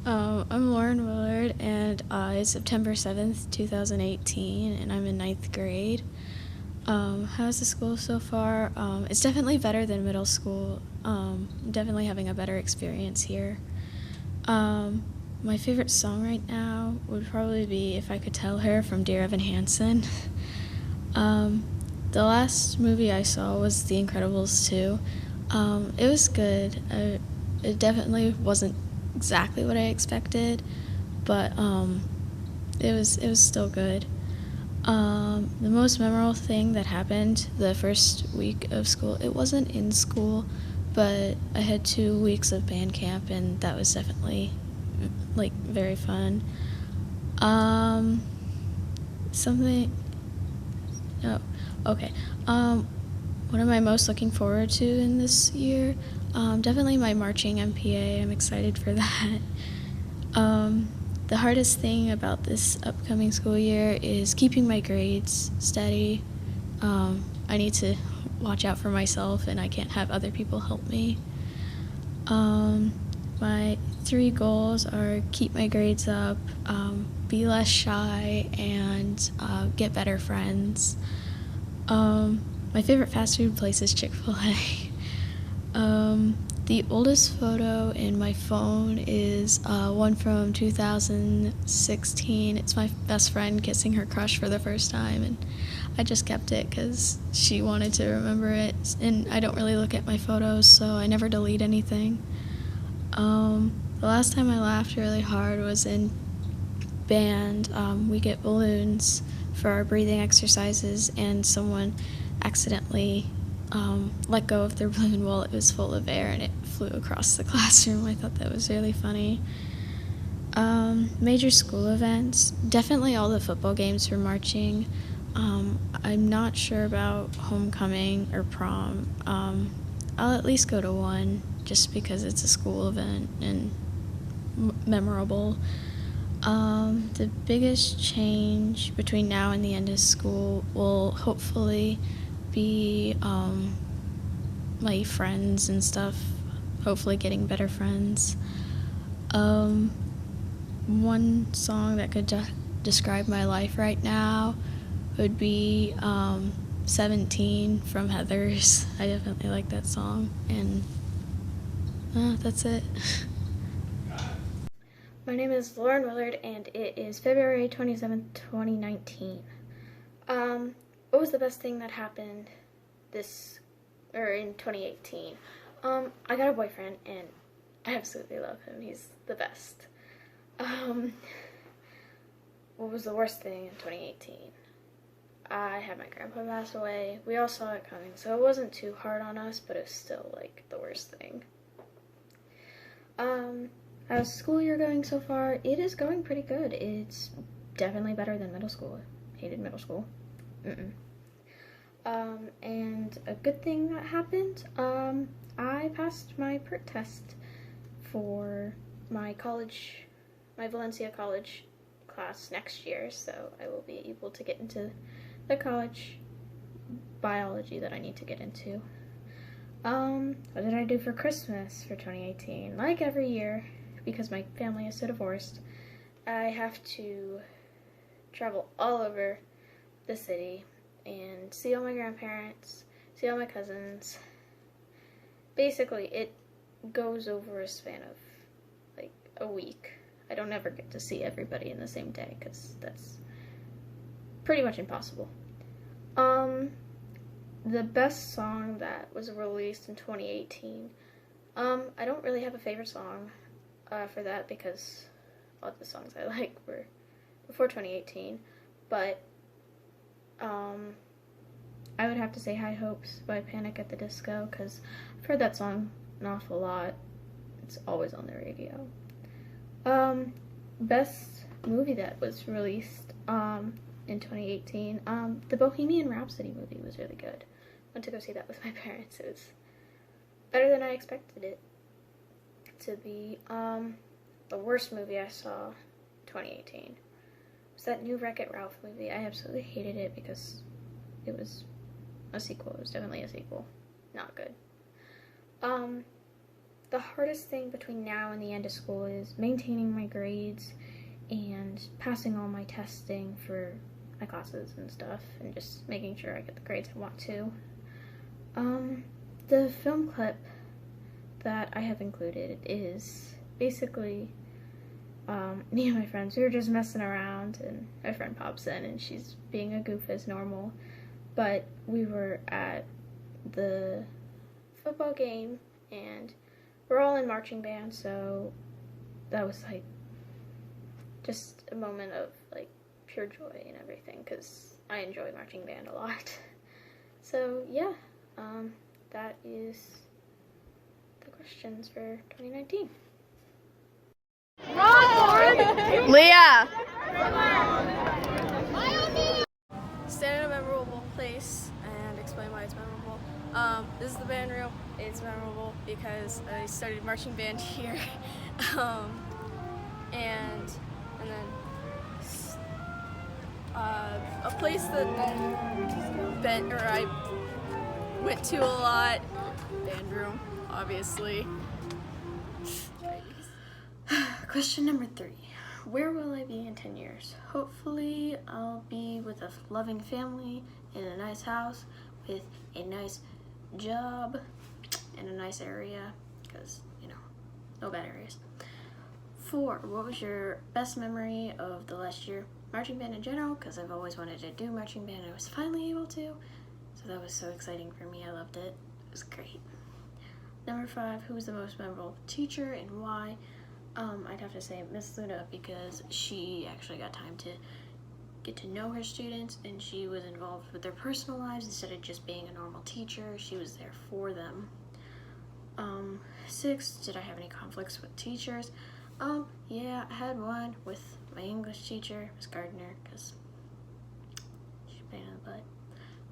I'm Lauren Willard, and it's September 7th, 2018, and I'm in ninth grade. How's the school so far? It's definitely better than middle school. I'm definitely having a better experience here. My favorite song right now would probably be If I Could Tell Her from Dear Evan Hansen. um, the last movie I saw was The Incredibles 2. It was good. It definitely wasn't exactly what I expected, but it was still good. The most memorable thing that happened the first week of school, it wasn't in school, but I had 2 weeks of band camp, and that was definitely like very fun. Um, something. Oh, okay. What am I most looking forward to in this year? Definitely my marching MPA. I'm excited for that. Um, the hardest thing about this upcoming school year is keeping my grades steady. I need to watch out for myself, and I can't have other people help me. Um, my 3 goals are keep my grades up, be less shy, and get better friends. My favorite fast food place is Chick-fil-A. The oldest photo in my phone is one from 2016. It's my best friend kissing her crush for the first time, and I just kept it because she wanted to remember it. And I don't really look at my photos, so I never delete anything. The last time I laughed really hard was in band. We get balloons for our breathing exercises, and someone accidentally let go of their balloon while it was full of air, and it flew across the classroom. I thought that was really funny. Major school events, definitely all the football games for marching. I'm not sure about homecoming or prom. I'll at least go to one just because it's a school event and memorable. The biggest change between now and the end of school will hopefully be my friends and stuff, hopefully getting better friends. One song that could describe my life right now would be 17 from Heathers. I definitely like that song, and that's it. My name is Lauren Willard, and it is February 27th, 2019. What was the best thing that happened in 2018? I got a boyfriend, and I absolutely love him. He's the best. What was the worst thing in 2018? I had my grandpa pass away. We all saw it coming, so it wasn't too hard on us, but it's still, the worst thing. How's school year going so far? It is going pretty good. It's definitely better than middle school. Hated middle school. And a good thing that happened, I passed my PERT test for my Valencia College class next year, so I will be able to get into the college biology that I need to get into. What did I do for Christmas for 2018? Like every year, because my family is so divorced, I have to travel all over the city and see all my grandparents, see all my cousins. Basically, it goes over a span of a week. I don't ever get to see everybody in the same day because that's pretty much impossible. The best song that was released in 2018. I don't really have a favorite song for that because all the songs I like were before 2018. But I would have to say High Hopes by Panic at the Disco because I've heard that song an awful lot. It's always on the radio. Best movie that was released in 2018. The Bohemian Rhapsody movie was really good. Went to go see that with my parents. It was better than I expected it to be. The worst movie I saw 2018 was that new Wreck-It Ralph movie. I absolutely hated it because it was a sequel. It was definitely a sequel. Not good. the hardest thing between now and the end of school is maintaining my grades and passing all my testing for my classes and stuff, and just making sure I get the grades I want to. The film clip that I have included is basically me and my friends. We were just messing around, and my friend pops in, and she's being a goof as normal. But we were at the football game, and we're all in marching band, so that was like just a moment of like pure joy and everything, because I enjoy marching band a lot. So yeah, that is the questions for 2019. Leah! Stand in a memorable place and explain why it's memorable. This is the band room. It's memorable because I started marching band here. And then a place that I went to a lot. Band room, obviously. Question number 3. Where will I be in 10 years? Hopefully, I'll be with a loving family in a nice house with a nice job in a nice area, because, no bad areas. 4. What was your best memory of the last year? Marching band in general, because I've always wanted to do marching band and I was finally able to. So that was so exciting for me. I loved it. It was great. Number 5. Who was the most memorable teacher and why? I'd have to say Miss Luna, because she actually got time to get to know her students and she was involved with their personal lives instead of just being a normal teacher. She was there for them. 6. Did I have any conflicts with teachers? Yeah, I had one with my English teacher, Miss Gardner, because she's a pain in the butt.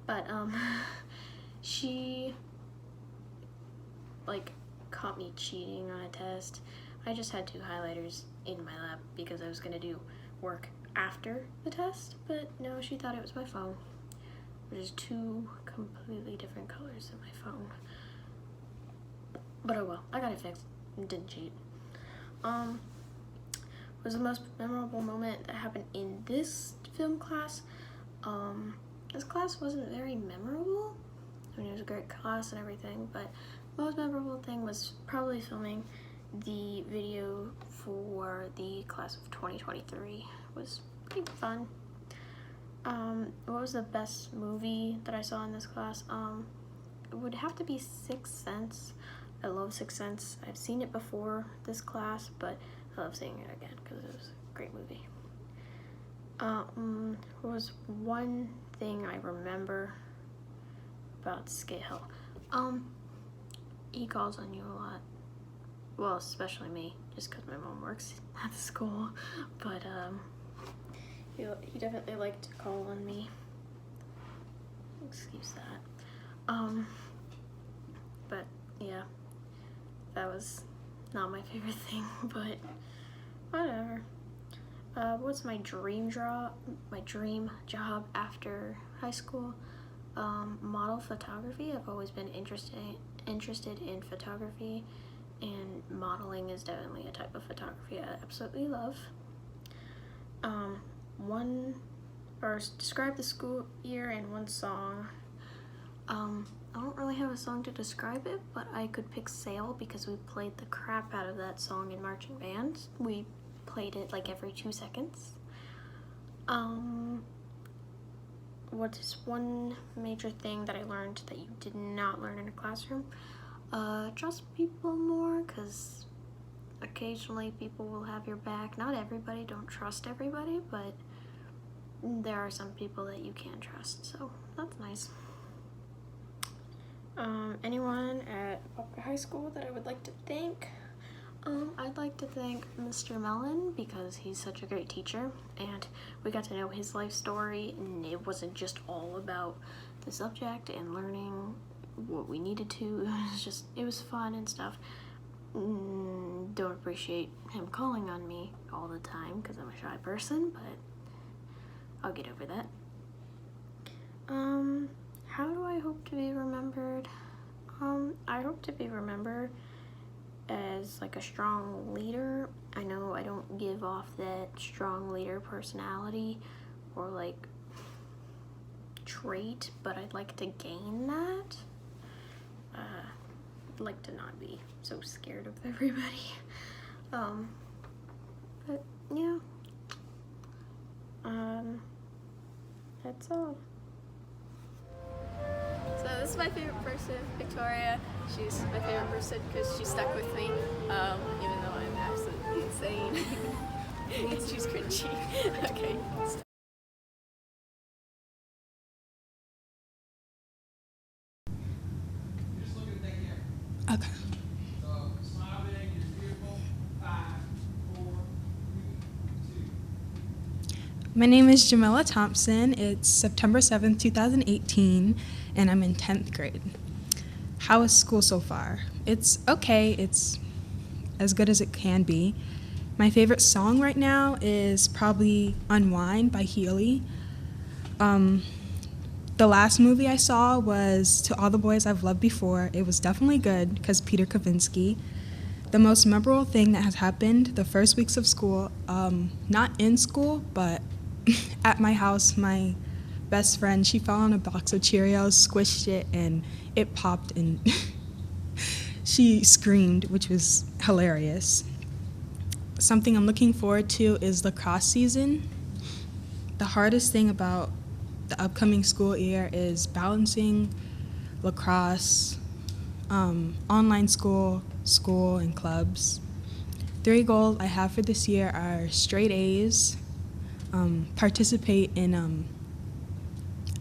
But, she, caught me cheating on a test. I just had 2 highlighters in my lap because I was going to do work after the test, but no, she thought it was my phone, which is 2 completely different colors than my phone. But oh well, I got it fixed. Didn't cheat. Was the most memorable moment that happened in this film class? This class wasn't very memorable. I mean, it was a great class and everything, but the most memorable thing was probably filming the video for the class of 2023. It was pretty fun. What was the best movie that I saw in this class? It would have to be Sixth Sense. I love Sixth Sense. I've seen it before this class, but I love seeing it again because it was a great movie. What was one thing I remember about Skate Hill? He calls on you a lot. Well, especially me, just because my mom works at the school. But, he definitely liked to call on me. Excuse that. But, yeah. That was not my favorite thing, but whatever. What's my dream job after high school? Model photography. I've always been interested in photography, and modeling is definitely a type of photography I absolutely love. Describe the school year in one song. I don't really have a song to describe it, but I could pick Sail because we played the crap out of that song in marching band. We played it like every 2 seconds. What is one major thing that I learned that you did not learn in a classroom? Trust people more, because occasionally people will have your back. Not everybody, don't trust everybody, but there are some people that you can trust, so that's nice. Anyone at Buckler High School that I would like to thank? I'd like to thank Mr. Mellon because he's such a great teacher and we got to know his life story, and it wasn't just all about the subject and learning what we needed to. It was fun and stuff. Don't appreciate him calling on me all the time because I'm a shy person, but I'll get over that. How do I hope to be remembered? I hope to be remembered as like a strong leader. I know I don't give off that strong leader personality or like trait, but I'd like to gain that. I'd like to not be so scared of everybody. But yeah. That's all. So this is my favorite person, Victoria. She's my favorite person because she stuck with me, even though I'm absolutely insane. She's cringy. Okay. Okay. So, smile big, you're beautiful. 5, 4, 3, 2. My name is Jamila Thompson. It's September 7th, 2018, and I'm in 10th grade. How is school so far? It's okay. It's as good as it can be. My favorite song right now is probably Unwind by Healy. The last movie I saw was To All the Boys I've Loved Before. It was definitely good because Peter Kavinsky. The most memorable thing that has happened the first weeks of school, not in school, but at my house, my best friend, she fell on a box of Cheerios, squished it, and it popped, and she screamed, which was hilarious. Something I'm looking forward to is lacrosse season. The hardest thing about the upcoming school year is balancing lacrosse, online school, and clubs. 3 goals I have for this year are straight A's, participate in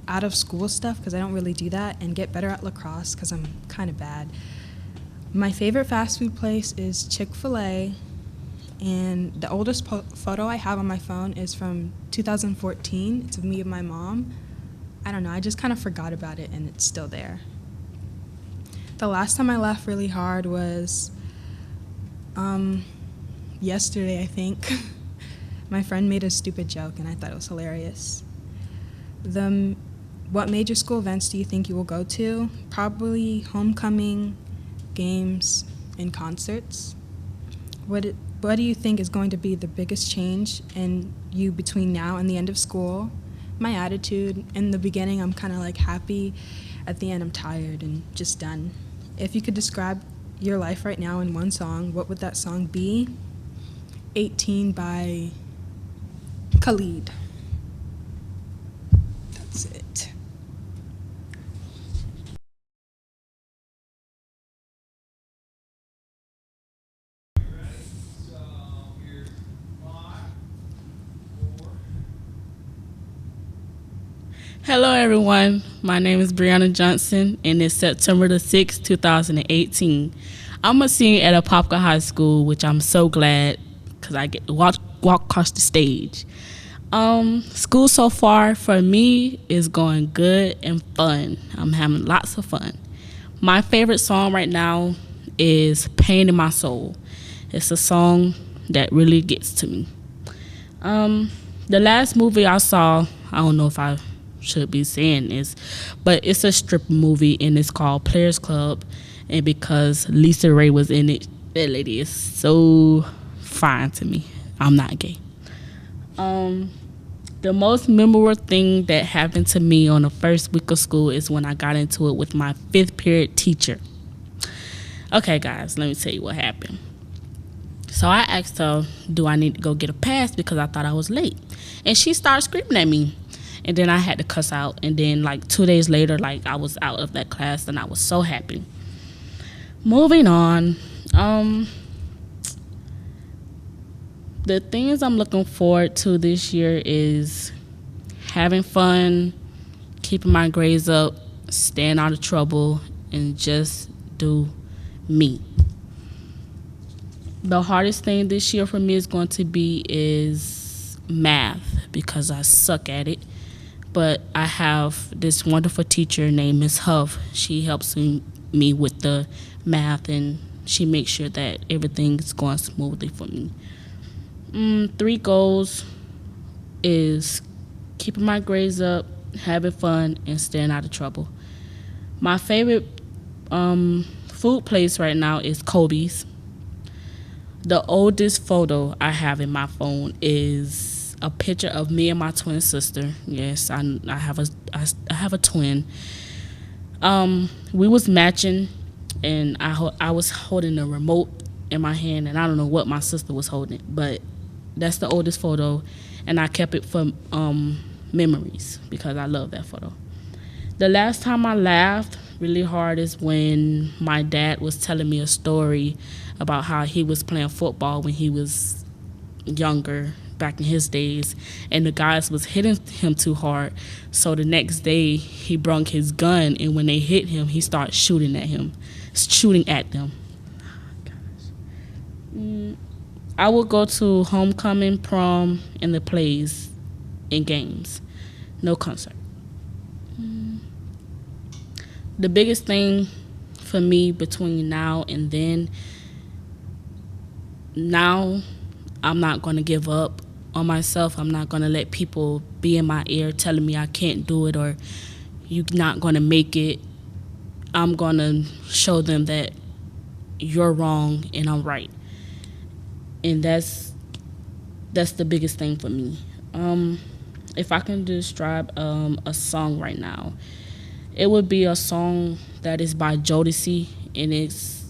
out of school stuff because I don't really do that, and get better at lacrosse because I'm kind of bad. My favorite fast food place is Chick-fil-A, and the oldest photo I have on my phone is from 2014. It's of me and my mom. I don't know, I just kind of forgot about it and it's still there. The last time I laughed really hard was yesterday, I think. My friend made a stupid joke and I thought it was hilarious. What major school events do you think you will go to? Probably homecoming, games, and concerts. What do you think is going to be the biggest change in you between now and the end of school? My attitude. In the beginning, I'm kind of like happy. At the end, I'm tired and just done. If you could describe your life right now in one song, what would that song be? 18 by Khalid. That's it. Hello, everyone. My name is Brianna Johnson, and it's September the 6th, 2018. I'm a senior at Apopka High School, which I'm so glad because I get to walk across the stage. School so far for me is going good and fun. I'm having lots of fun. My favorite song right now is Pain in My Soul. It's a song that really gets to me. The last movie I saw, I don't know if I should be saying this, but it's a stripper movie and it's called Players Club, and because Lisa Ray was in it, that lady is so fine to me. I'm not gay. The most memorable thing that happened to me on the first week of school is when I got into it with my 5th period teacher. Okay guys, let me tell you what happened. So I asked her, do I need to go get a pass because I thought I was late, and she started screaming at me. And then I had to cuss out. And then, 2 days later, I was out of that class, and I was so happy. Moving on. The things I'm looking forward to this year is having fun, keeping my grades up, staying out of trouble, and just do me. The hardest thing this year for me is going to be is math because I suck at it. But I have this wonderful teacher named Miss Huff. She helps me with the math, and she makes sure that everything is going smoothly for me. 3 goals is keeping my grades up, having fun, and staying out of trouble. My favorite food place right now is Kobe's. The oldest photo I have in my phone is a picture of me and my twin sister. Yes, I have a twin. We was matching, and I was holding the remote in my hand, and I don't know what my sister was holding, but that's the oldest photo, and I kept it for memories because I love that photo. The last time I laughed really hard is when my dad was telling me a story about how he was playing football when he was younger, back in his days, and the guys was hitting him too hard. So the next day he brung his gun, and when they hit him, he started shooting at them. I would go to homecoming, prom, and the plays and games. No concert. The biggest thing for me between now and then, now I'm not going to give up on myself. I'm not going to let people be in my ear telling me I can't do it or you're not going to make it. I'm going to show them that you're wrong and I'm right. And that's the biggest thing for me. If I can describe a song right now, it would be a song that is by Jodeci, and it's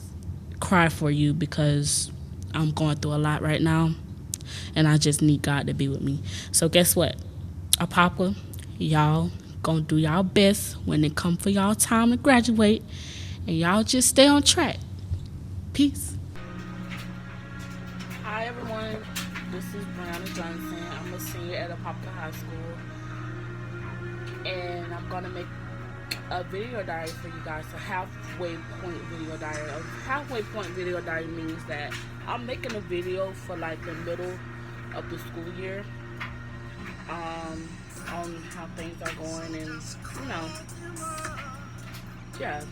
Cry For You, because I'm going through a lot right now, and I just need God to be with me. So guess what? Apapa, y'all gonna do y'all best when it come for y'all time to graduate, and y'all just stay on track. Peace. Hi everyone, this is Brianna Johnson. I'm a senior at Apapa High School, and I'm gonna make a video diary for you guys, a halfway point video diary. A halfway point video diary means that I'm making a video for like the middle of the school year, on how things are going, and yeah.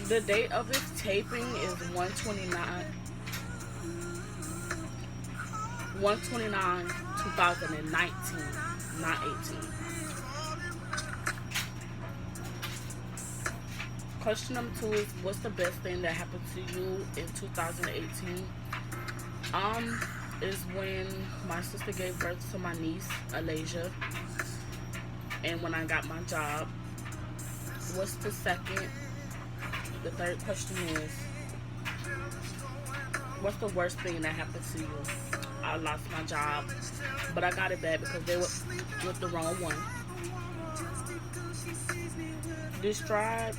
The date of this taping is 1/29/2019, not 18. Question number 2 is, what's the best thing that happened to you in 2018? Is when my sister gave birth to my niece, Alasia, and when I got my job. What's the third question is, what's the worst thing that happened to you? I lost my job, but I got it back because they were with the wrong one. Describe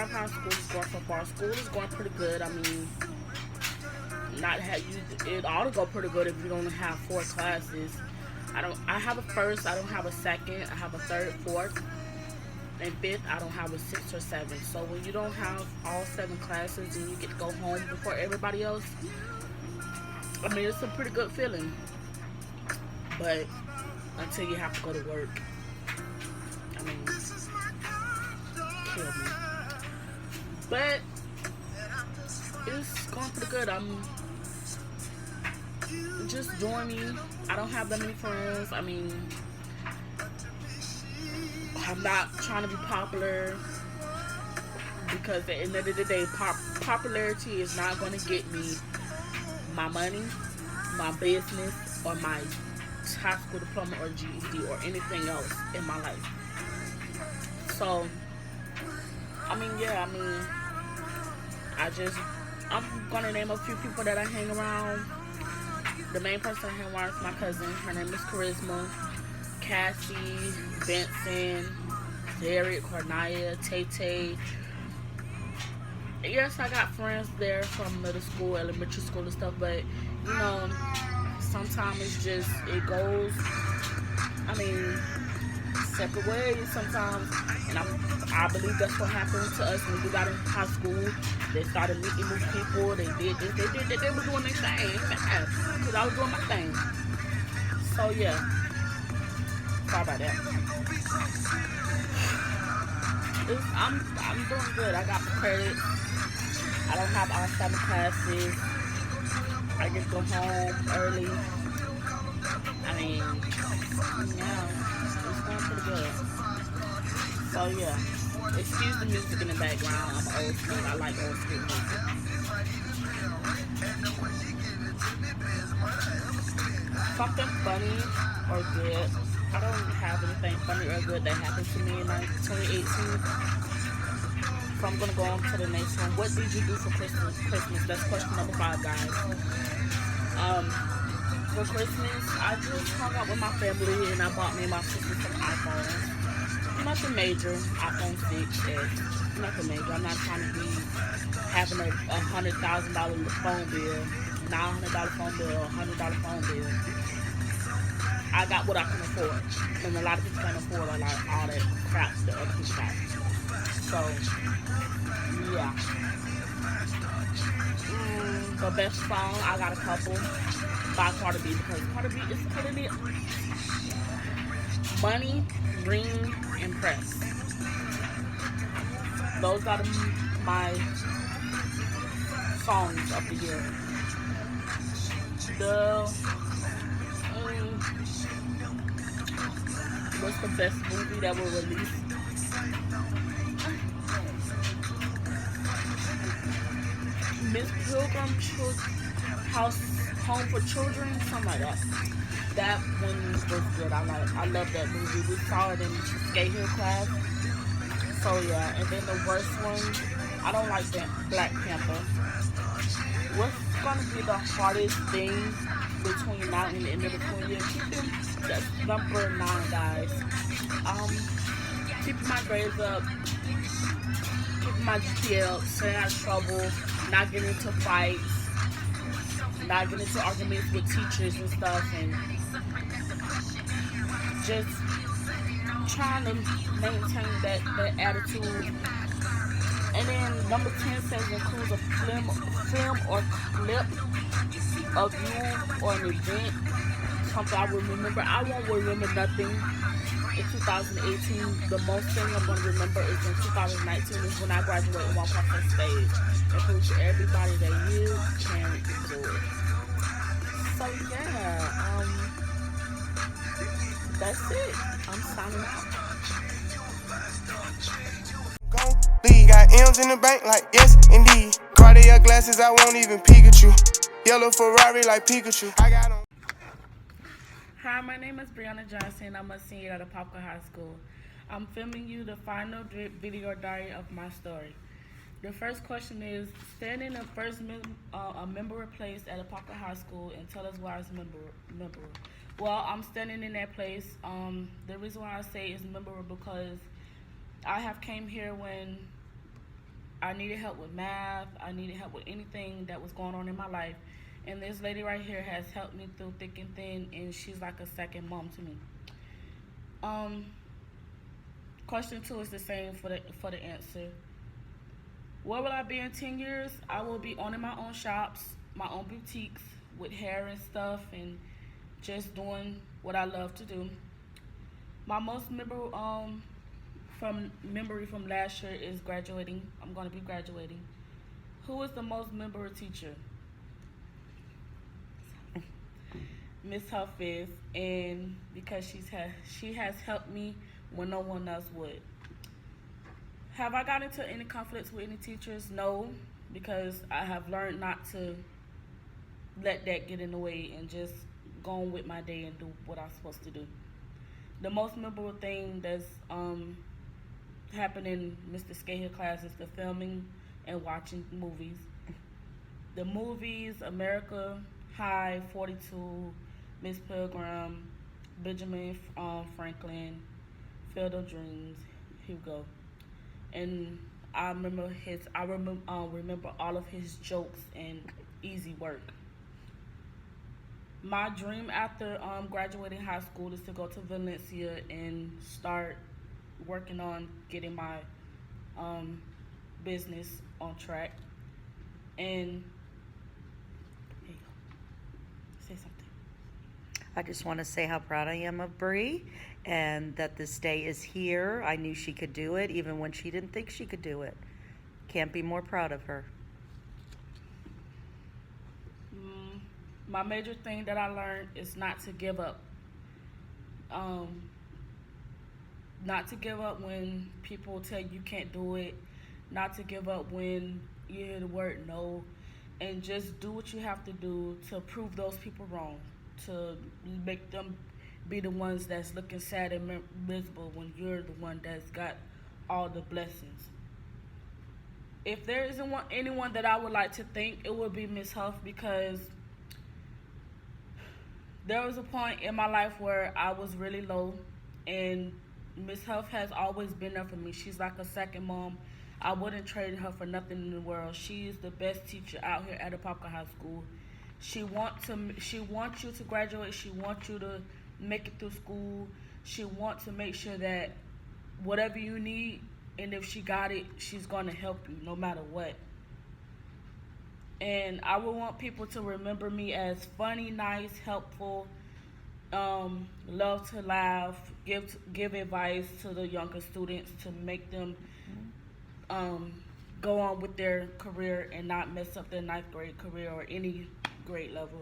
how school is going so far. School is going pretty good. I mean, it ought to go pretty good if you only have 4 classes. I have a first, I don't have a second, I have a third, fourth, and fifth. I don't have a 6 or 7. So when you don't have all 7 classes and you get to go home before everybody else, I mean, it's a pretty good feeling. But until you have to go to work, I mean, kill me. But it's going pretty good. I'm just doing me. I don't have that many friends. I mean, I'm not trying to be popular, because at the end of the day, popularity is not going to get me my money, my business, or my high school diploma or GED or anything else in my life. So, I'm going to name a few people that I hang around. The main person I hang around is my cousin. Her name is Charisma. Cassie, Benson, Derek, Cornelia, Tay. Yes, I got friends there from middle school, elementary school and stuff, but sometimes it goes, separate ways sometimes, and I believe that's what happened to us when we got in high school. They started meeting new people, they did this, they did that, they were doing their thing, because I was doing my thing. So yeah, sorry about that. I'm doing good. I got the credit. I don't have all 7 classes. I just go home early. Yeah, it's going pretty good. So yeah, Excuse the music in the background. I'm old school. I like old school music. Something funny or good. I don't have anything funny or good that happened to me in 2018. So I'm gonna go on to the next one. What did you do for Christmas? That's question number 5, guys. For Christmas, I just hung out with my family and I bought me and my sister some iPhones. Nothing major. iPhone 6, nothing major. I'm not trying to be having a $100,000 phone bill, $900 phone bill, $100 phone bill. I got what I can afford, and a lot of people can't afford all that crap that other people got. So, yeah. The best song, I got a couple by Cardi B because Cardi B is killing it. Money, Ring, and Press. Those are my songs of the year. What's the best movie that will release? Miss Pilgrim Home for Children, something like that. That one was good. I love that movie. We saw it in skate hill class. So yeah, and then the worst one, I don't like that Black Panther. What's gonna be the hardest thing between now and the end of the school year? That's number 9, guys. Keeping my grades up, keeping my GPA up, staying out of trouble, not getting into fights, not getting into arguments with teachers and stuff, and just trying to maintain that attitude. And then number 10 says includes a film or clip of you or an event, something I will remember. I won't remember nothing in 2018. The most thing I'm going to remember is in 2019 is when I graduate and walk off that stage and prove to everybody that you can do it. So yeah, that's it. I'm signing out. Lee got M's in the bank like yes indeed. Cartier glasses, I won't even peek at you. Yellow Ferrari like Pikachu. I got 'em. Hi, my name is Brianna Johnson. I'm a senior at Apopka High School. I'm filming you the final video diary of my story. The first question is, stand in the first a member place at Apopka High School and tell us why it's memorable. Well, I'm standing in that place. The reason why I say it's memorable because I have came here when I needed help with math. I needed help with anything that was going on in my life. And this lady right here has helped me through thick and thin, and she's like a second mom to me. Question 2 is the same for the answer. Where will I be in 10 years? I will be owning my own shops, my own boutiques with hair and stuff, and just doing what I love to do. My most memorable memory from last year is graduating. I'm going to be graduating. Who was the most memorable teacher? Miss Huffis, and because she has helped me when no one else would. Have I got into any conflicts with any teachers? No, because I have learned not to let that get in the way and just go on with my day and do what I'm supposed to do. The most memorable thing that's happened in Mr. Skatehill class is the filming and watching movies. The movies, America High, 42, Miss Pilgrim, Benjamin Franklin, Field of Dreams, Hugo. And I remember all of his jokes and easy work. My dream after graduating high school is to go to Valencia and start working on getting my business on track. And hey, say something. I just want to say how proud I am of Bree and that this day is here. I knew she could do it even when she didn't think she could do it. Can't be more proud of her. My major thing that I learned is not to give up. not to give up when people tell you can't do it, not to give up when you hear the word no, and just do what you have to do to prove those people wrong, to make them be the ones that's looking sad and miserable when you're the one that's got all the blessings. If there isn't anyone that I would like to thank, it would be Miss Huff, because there was a point in my life where I was really low, and Miss Huff has always been there for me. She's like a second mom. I wouldn't trade her for nothing in the world. She is the best teacher out here at Apopka High School. She wants you to graduate. She wants you to make it through school. She wants to make sure that whatever you need, and if she got it, she's going to help you no matter what. And I would want people to remember me as funny, nice, helpful, love to laugh, give advice to the younger students to make them go on with their career and not mess up their ninth grade career or any grade level.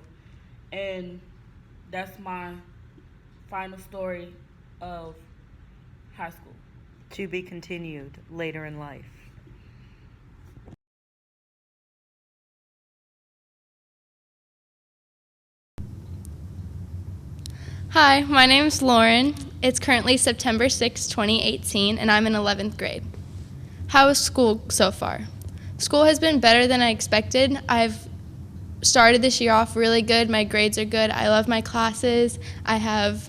And that's my final story of high school. To be continued later in life. Hi, my name is Lauren. It's currently September 6, 2018, and I'm in 11th grade. How is school so far? School has been better than I expected. I've started this year off really good. My grades are good. I love my classes. I have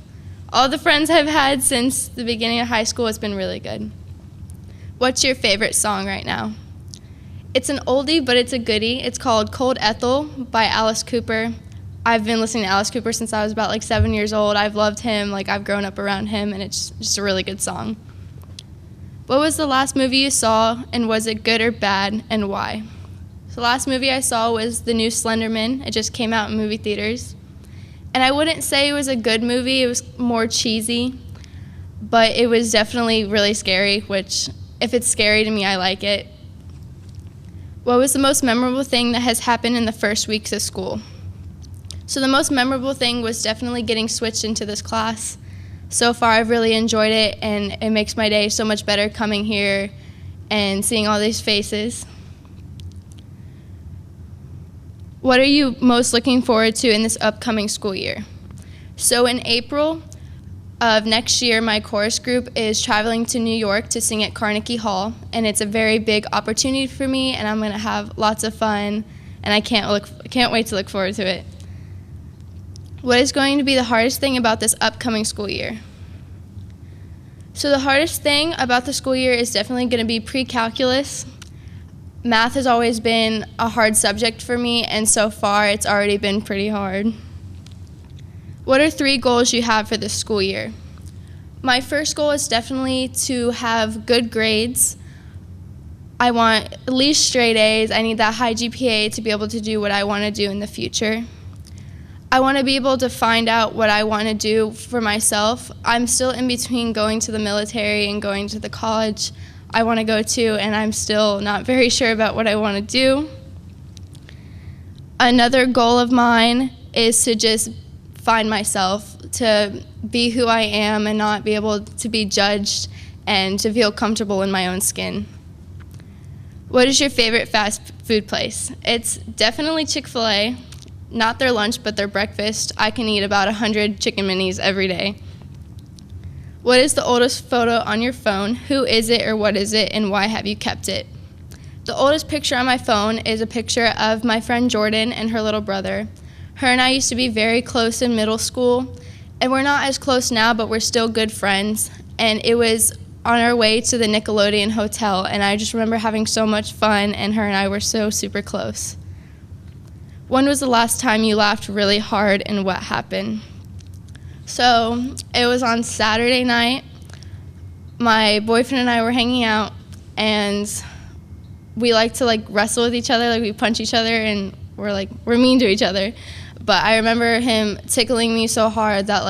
all the friends I've had since the beginning of high school. It's been really good. What's your favorite song right now? It's an oldie, but it's a goodie. It's called Cold Ethel by Alice Cooper. I've been listening to Alice Cooper since I was about 7 years old. I've loved him, I've grown up around him, and it's just a really good song. What was the last movie you saw, and was it good or bad, and why? The last movie I saw was the new Slender Man. It just came out in movie theaters. And I wouldn't say it was a good movie. It was more cheesy, but it was definitely really scary, which if it's scary to me, I like it. What was the most memorable thing that has happened in the first weeks of school? So the most memorable thing was definitely getting switched into this class. So far, I've really enjoyed it, and it makes my day so much better coming here and seeing all these faces. What are you most looking forward to in this upcoming school year? So in April of next year, my chorus group is traveling to New York to sing at Carnegie Hall, and it's a very big opportunity for me, and I'm going to have lots of fun, and I can't wait to look forward to it. What is going to be the hardest thing about this upcoming school year? So the hardest thing about the school year is definitely going to be pre-calculus. Math has always been a hard subject for me, and so far it's already been pretty hard. What are 3 goals you have for this school year? My first goal is definitely to have good grades. I want at least straight A's. I need that high GPA to be able to do what I want to do in the future. I want to be able to find out what I want to do for myself. I'm still in between going to the military and going to the college I want to go to, and I'm still not very sure about what I want to do. Another goal of mine is to just find myself, to be who I am and not be able to be judged and to feel comfortable in my own skin. What is your favorite fast food place? It's definitely Chick-fil-A. Not their lunch, but their breakfast. I can eat about 100 chicken minis every day. What is the oldest photo on your phone? Who is it or what is it, and why have you kept it? The oldest picture on my phone is a picture of my friend Jordan and her little brother. Her and I used to be very close in middle school, and we're not as close now, but we're still good friends. And it was on our way to the Nickelodeon Hotel, and I just remember having so much fun, and her and I were so super close. When was the last time you laughed really hard, and what happened? So it was on Saturday night. My boyfriend and I were hanging out, and we like to wrestle with each other, we punch each other, and we're mean to each other. But I remember him tickling me so hard that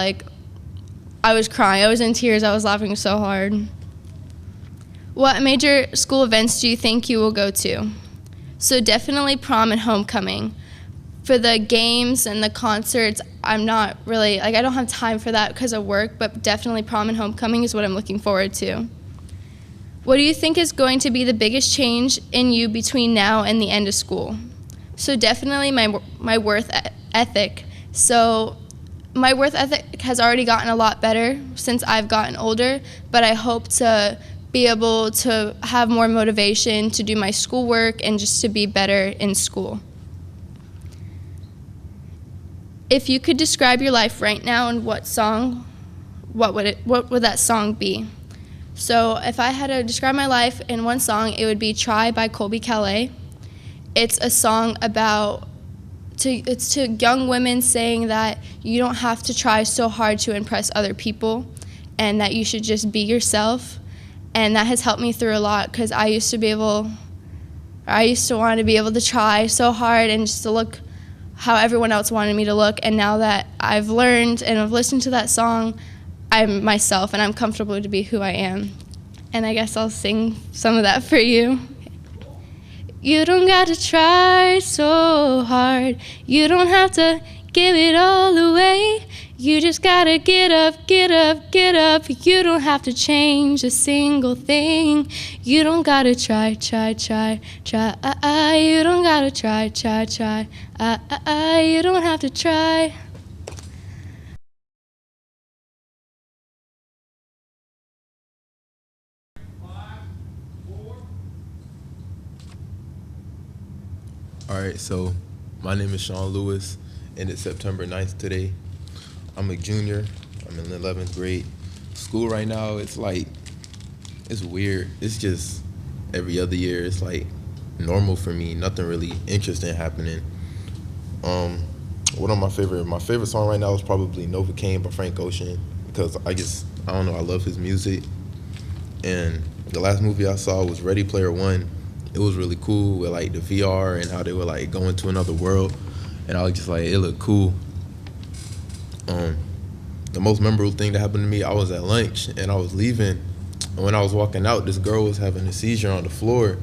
I was crying. I was in tears. I was laughing so hard. What major school events do you think you will go to? So definitely prom and homecoming. for the games and the concerts, I'm not really, like, I don't have time for that because of work, but definitely prom and homecoming is what I'm looking forward to. What do you think is going to be the biggest change in you between now and the end of school? So definitely my worth ethic. So my worth ethic has already gotten a lot better since I've gotten older, but I hope to be able to have more motivation to do my schoolwork and just to be better in school. If you could describe your life right now in what song, what would that song be? So if I had to describe my life in one song, it would be Try by Colby Calais. It's a song about, it's to young women saying that you don't have to try so hard to impress other people and that you should just be yourself. And that has helped me through a lot because I used to want to be able to try so hard and just to look how everyone else wanted me to look. And now that I've learned and I've listened to that song, I'm myself and I'm comfortable to be who I am. And I guess I'll sing some of that for you. You don't got to try so hard. You don't have to give it all away. You just gotta get up, get up, get up. You don't have to change a single thing. You don't gotta try, try, try, try. You don't gotta try, try, try. You don't have to try. All right, so my name is Sean Lewis, and it's September 9th today. I'm a junior. I'm in the 11th grade. School right now, it's weird. It's just every other year. It's like normal for me. Nothing really interesting happening. What are my favorite song right now is probably Novocaine by Frank Ocean because I don't know, I love his music. And the last movie I saw was Ready Player One. It was really cool with like the VR and how they were like going to another world, and I was just like, it looked cool. The most memorable thing that happened to me, I was at lunch and I was leaving, and when I was walking out, this girl was having a seizure on the floor,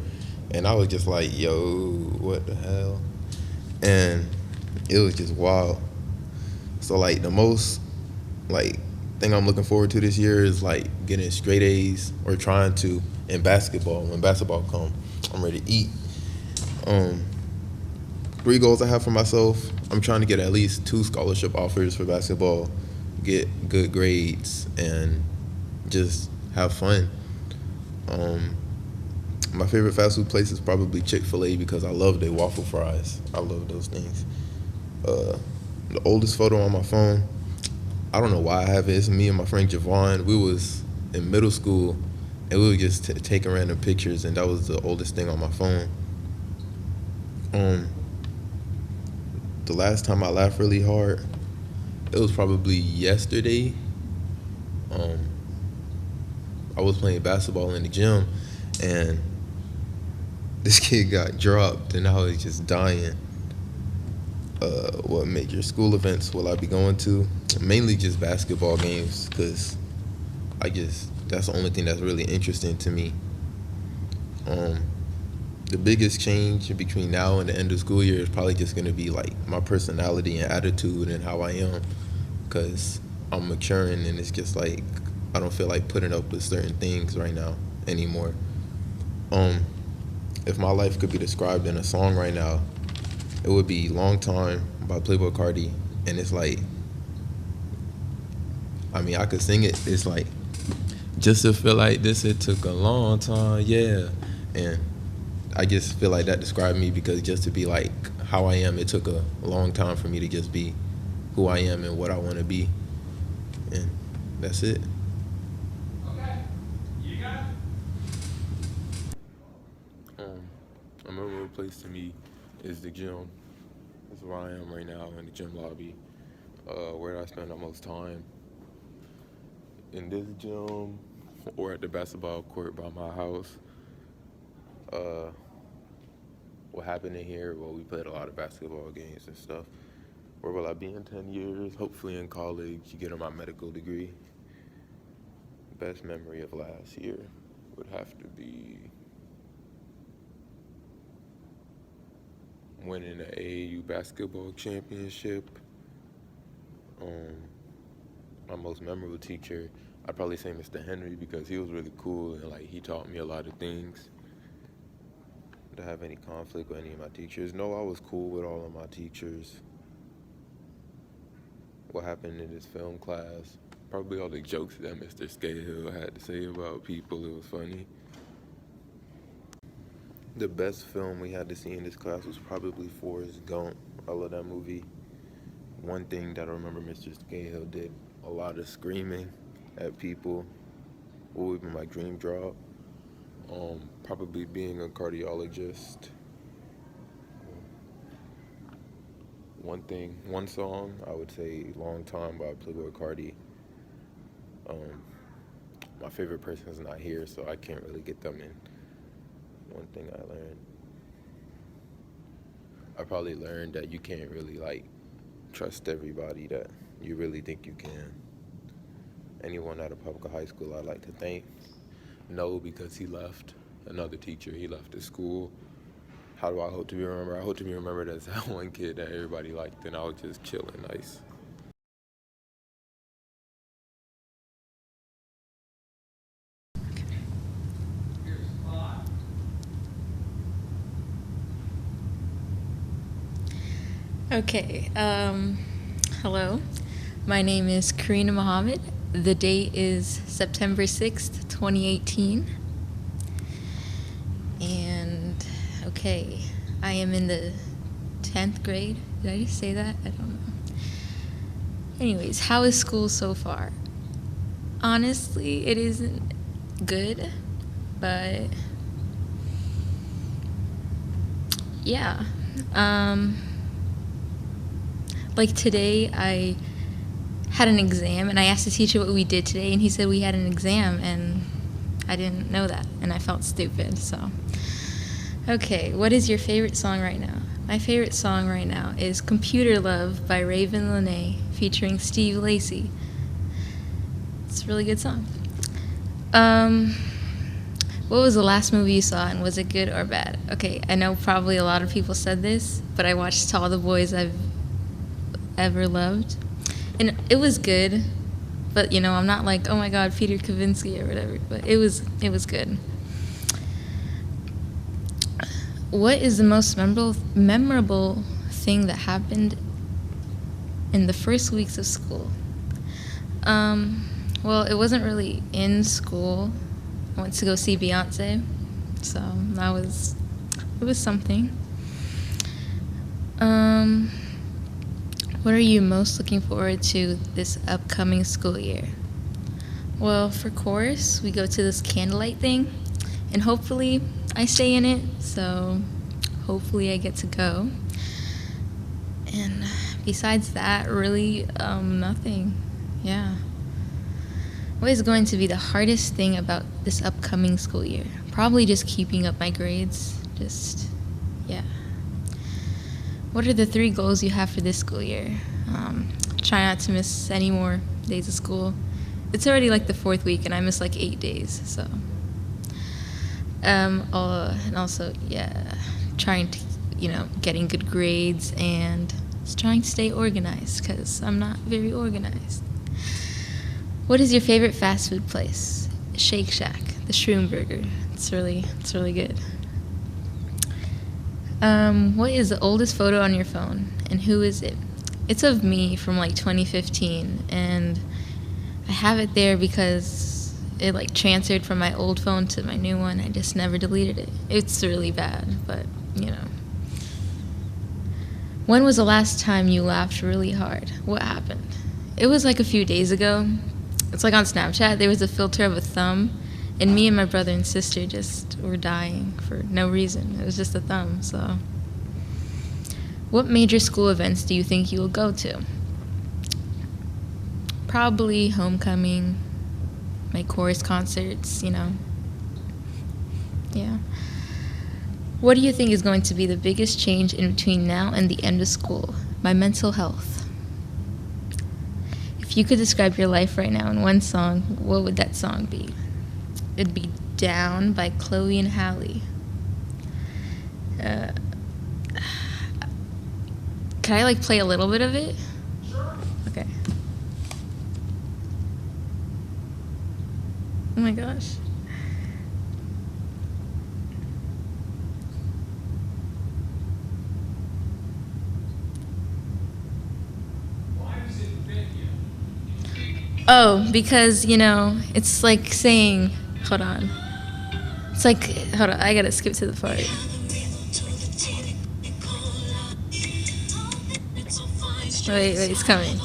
and I was just like, yo, what the hell? And it was just wild. So like the most like thing I'm looking forward to this year is like getting straight A's or trying to in basketball. When basketball comes, I'm ready to eat. 3 goals I have for myself. I'm trying to get at least 2 scholarship offers for basketball, get good grades, and just have fun. My favorite fast food place is probably Chick-fil-A because I love their waffle fries. I love those things. The oldest photo on my phone, I don't know why I have it. It's me and my friend Javon. We was in middle school, and we were just taking random pictures, and that was the oldest thing on my phone. The last time I laughed really hard, it was probably yesterday. I was playing basketball in the gym, and this kid got dropped, and I was just dying. What major school events will I be going to? Mainly just basketball games, because that's the only thing that's really interesting to me. The biggest change between now and the end of school year is probably just going to be like my personality and attitude and how I am, because I'm maturing, and it's just like I don't feel like putting up with certain things right now anymore. If my life could be described in a song right now, it would be Long Time by Playboi Carti, and it's like, I mean, I could sing it. It's like, just to feel like this, it took a long time, yeah. And I just feel like that described me, because just to be like how I am, it took a long time for me to just be who I am and what I want to be. And that's it. Okay, you got it. A memorable place to me is the gym. That's where I am right now, in the gym lobby. Where I spend the most time. In this gym or at the basketball court by my house. What happened in here? Well, we played a lot of basketball games and stuff. Where will I be in 10 years? Hopefully in college, getting my medical degree. Best memory of last year would have to be winning the AAU basketball championship. My most memorable teacher, I'd probably say Mr. Henry, because he was really cool and like he taught me a lot of things. To have any conflict with any of my teachers? No, I was cool with all of my teachers. What happened in this film class? Probably all the jokes that Mr. Scahill had to say about people. It was funny. The best film we had to see in this class was probably Forrest Gump. I love that movie. One thing that I remember Mr. Scahill did a lot of screaming at people. What would be my dream job? Probably being a cardiologist. One song, I would say Long Time by Playboi Carti. My favorite person is not here, so I can't really get them in. One thing I learned. I probably learned that you can't really trust everybody that you really think you can. Anyone at a public high school I'd like to thank. No, because he left. Another teacher, he left the school. How do I hope to be remembered? I hope to be remembered as that one kid that everybody liked and I was just chilling nice. Okay, hello. My name is Karina Muhammad. The date is September 6th, 2018. And, okay, I am in the 10th grade. Did I just say that? I don't know. Anyways, how is school so far? Honestly, it isn't good, but yeah. Like today, I had an exam, and I asked the teacher what we did today, and he said we had an exam, and I didn't know that, and I felt stupid, so. Okay, what is your favorite song right now? My favorite song right now is Computer Love by Raven Lene, featuring Steve Lacy. It's a really good song. What was the last movie you saw, and was it good or bad? Okay, I know probably a lot of people said this, but I watched To All the Boys I've Ever Loved, and it was good, but you know, I'm not like, oh my god, Peter Kavinsky or whatever, but it was good. What is the most memorable thing that happened in the first weeks of school? Well, it wasn't really in school. I went to go see Beyonce, so it was something. What are you most looking forward to this upcoming school year? Well, for chorus, we go to this candlelight thing, and hopefully I stay in it, so hopefully I get to go. And besides that, really, nothing. Yeah. What is going to be the hardest thing about this upcoming school year? Probably just keeping up my grades. Yeah. What are the 3 goals you have for this school year? Try not to miss any more days of school. It's already like the 4th week, and I missed like 8 days, so. And also, yeah, trying to, getting good grades and just trying to stay organized, because I'm not very organized. What is your favorite fast food place? Shake Shack, the Shroom Burger. It's really good. What is the oldest photo on your phone, and who is it? It's of me from like 2015, and I have it there because it like transferred from my old phone to my new one. I just never deleted it. It's really bad, but When was the last time you laughed really hard? What happened? It was like a few days ago. It's like on Snapchat, there was a filter of a thumb, and me and my brother and sister just were dying for no reason. It was just a thumb, so. What major school events do you think you will go to? Probably homecoming, my chorus concerts, Yeah. What do you think is going to be the biggest change in between now and the end of school? My mental health. If you could describe your life right now in one song, what would that song be? It'd be Down by Chloe and Halle. Can I like play a little bit of it? Okay. Oh my gosh. Why does it fit you? Oh, because, you know, it's like saying, hold on. It's like, hold on, I gotta skip to the part. Wait, it's coming.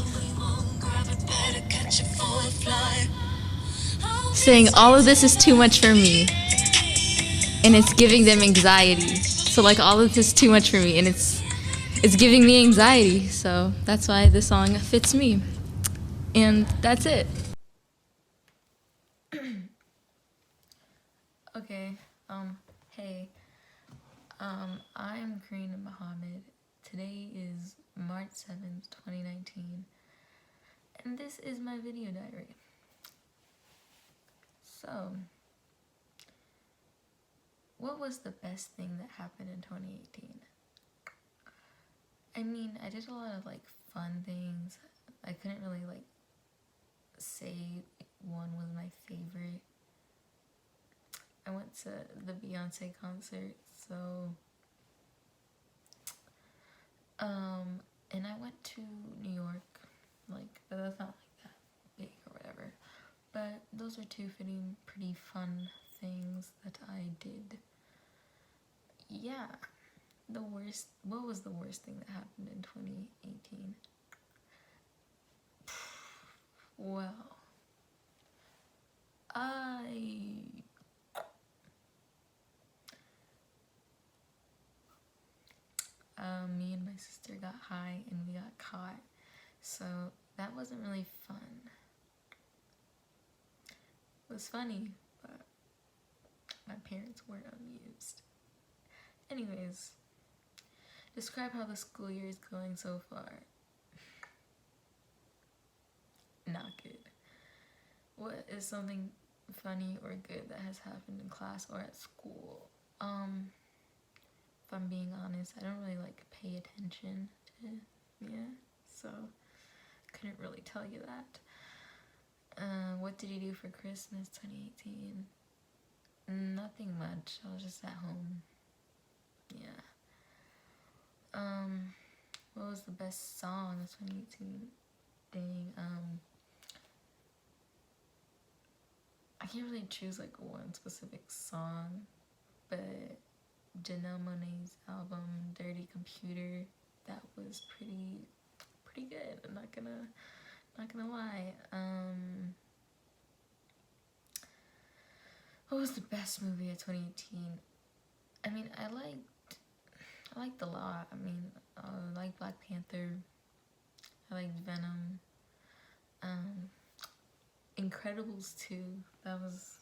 Saying all of this is too much for me. And it's giving them anxiety. So like all of this is too much for me and it's giving me anxiety. So that's why this song fits me. And that's it. Okay, hey. I'm Karina Muhammad. Today is March 7th, 2019. And this is my video diary. So, what was the best thing that happened in 2018? I mean, I did a lot of like fun things. I couldn't really like say one was my favorite. I went to the Beyonce concert, so and I went to New York, like, but that's not like that big or whatever. But those are two pretty fun things that I did. Yeah. What was the worst thing that happened in 2018? Well, me and my sister got high and we got caught, so that wasn't really fun. It was funny, but my parents weren't amused. Anyways, describe how the school year is going so far. Not good. What is something funny or good that has happened in class or at school? If I'm being honest, I don't really like pay attention to, so couldn't really tell you that. What did you do for Christmas 2018? Nothing much. I was just at home. Yeah. What was the best song of 2018? Dang. I can't really choose like one specific song, but Janelle Monáe's album Dirty Computer, that was pretty good. I'm not gonna lie. What was the best movie of 2018? I mean, I liked a lot. I mean, I liked Black Panther. I liked Venom. Incredibles 2. That was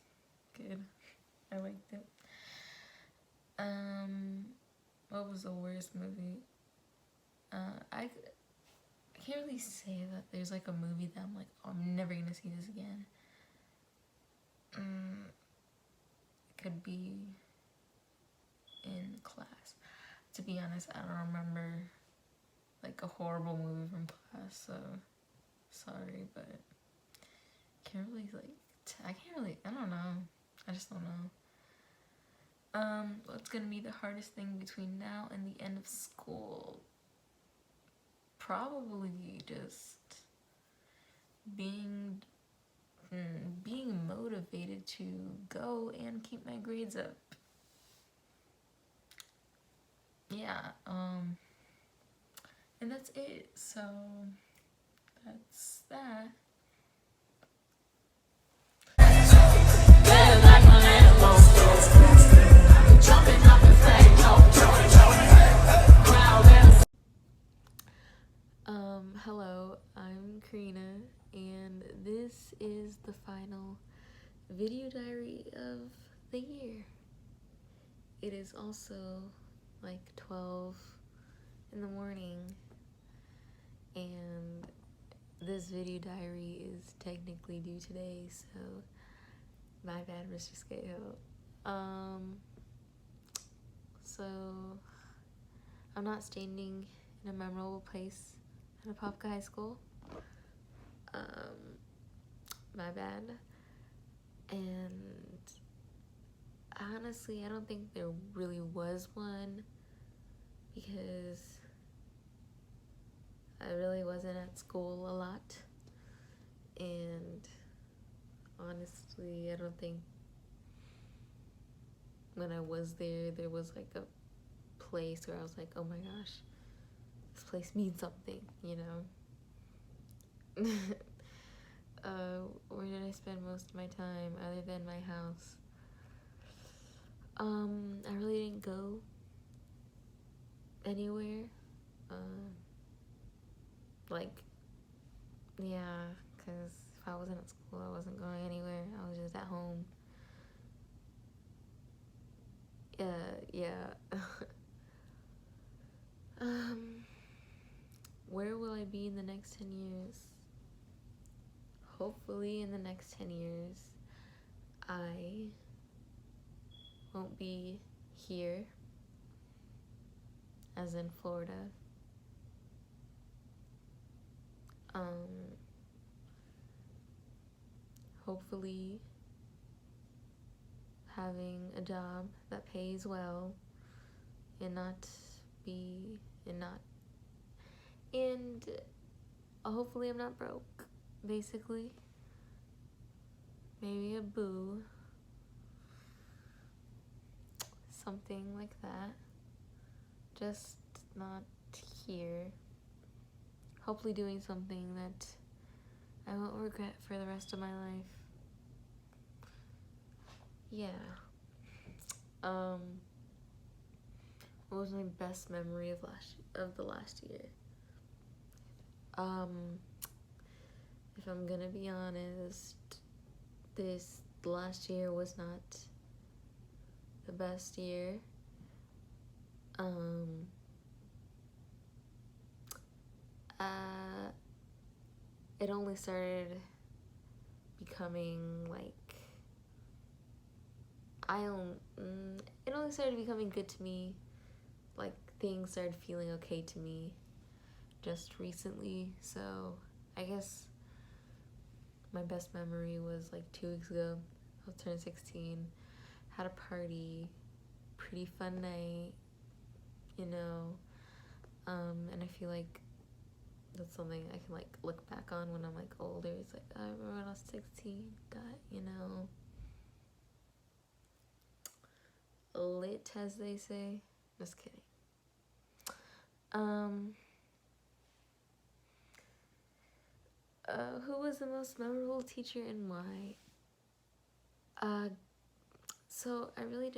good. I liked it. What was the worst movie? I can't really say that there's like a movie that I'm like, oh, I'm never gonna see this again. Could be in class. To be honest, I don't remember like a horrible movie from class, so sorry, but can't really like, I don't know. I just don't know. What's gonna be the hardest thing between now and the end of school? Probably just being motivated to go and keep my grades up. Yeah, and that's it. So that's that. Hello, I'm Karina, and this is the final video diary of the year. It is also like 12 in the morning, and this video diary is technically due today, so my bad, Mr. Scahill. So I'm not standing in a memorable place at Apopka High School. My bad. And honestly, I don't think there really was one because I really wasn't at school a lot. And honestly, I don't think when I was there was like a place where I was like, oh my gosh, this place means something, you know? Where did I spend most of my time other than my house? I really didn't go anywhere. Yeah, because if I wasn't at school, I wasn't going anywhere. I was just at home. Yeah. Where will I be in the next 10 years? Hopefully in the next 10 years, I won't be here, as in Florida. Hopefully having a job that pays well and hopefully I'm not broke, basically. Maybe a boo. Something like that. Just not here. Hopefully doing something that I won't regret for the rest of my life. Yeah. What was my best memory of the last year? If I'm gonna be honest, the last year was not the best year. It only started becoming good to me, like things started feeling okay to me just recently. So I guess my best memory was like 2 weeks ago. I was turning 16, had a party, pretty fun night, you know, and I feel like that's something I can like look back on when I'm like older. It's like, I remember when I was 16, got, you know, lit, as they say. Just kidding. Who was the most memorable teacher and why? So I really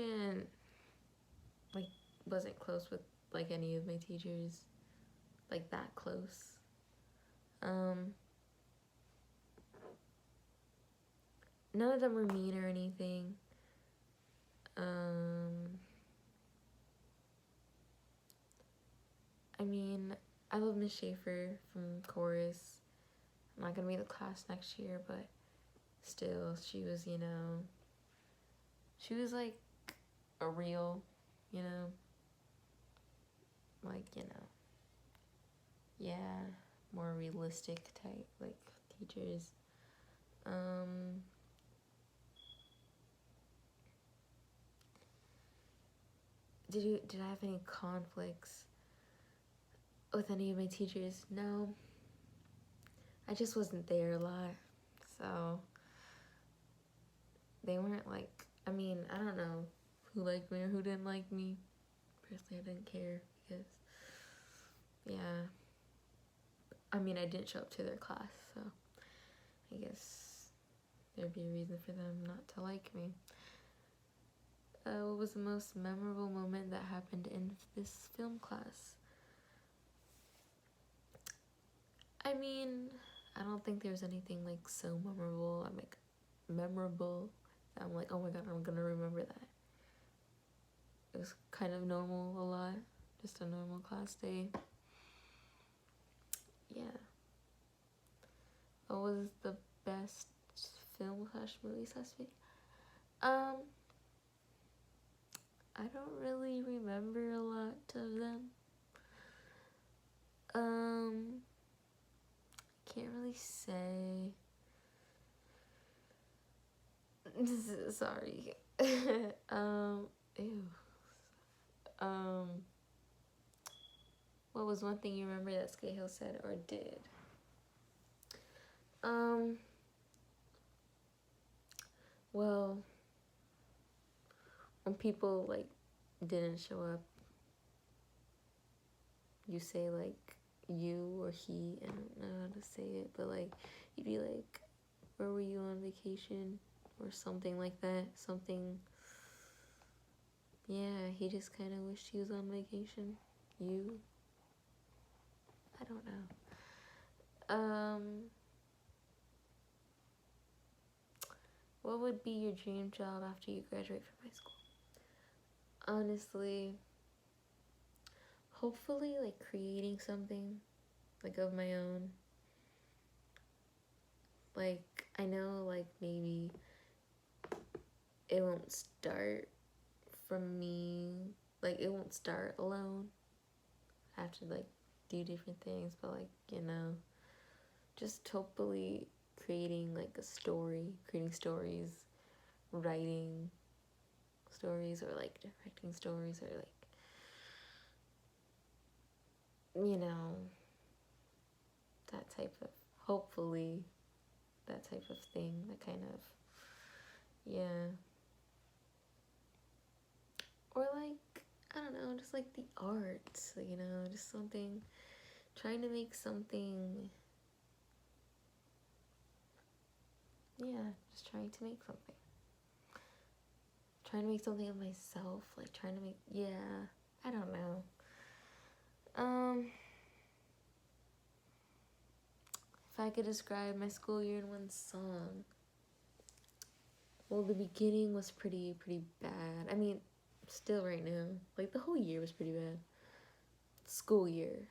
wasn't close with any of my teachers, that close. None of them were mean or anything. I mean, I love Miss Schaefer from chorus. I'm not gonna be in the class next year, but still, she was, she was like a real, yeah, more realistic type, teachers. Did I have any conflicts with any of my teachers? No. I just wasn't there a lot, so they weren't I don't know who liked me or who didn't like me. Personally, I didn't care because, yeah. I didn't show up to their class, so I guess there'd be a reason for them not to like me. What was the most memorable moment that happened in this film class? I don't think there's anything so memorable. Memorable. I'm like, oh my god, I'm gonna remember that. It was kind of normal a lot. Just a normal class day. Yeah. What was the best film/movie/video? I don't really remember a lot of them. Can't really say. Sorry. Ew. What was one thing you remember that Scahill said or did? Well, when people like didn't show up, you say like you or he, I don't know how to say it, but like you'd be like, where were you on vacation? Or something like that. Something, yeah, he just kind of wished he was on vacation. You? I don't know. What would be your dream job after you graduate from high school? Honestly, hopefully like creating something like of my own. Like I know like maybe it won't start from me, like it won't start alone. I have to like do different things, but like, just hopefully creating like a story, creating stories, writing stories, or like directing stories, or like, that type of, hopefully that type of thing, that kind of, yeah. Or like, I don't know, just like the arts, just something, trying to make something, just trying to make something. Trying to make something of myself, like trying to make, I don't know. If I could describe my school year in one song, well, the beginning was pretty bad. I mean, still right now, like the whole year was pretty bad. School year,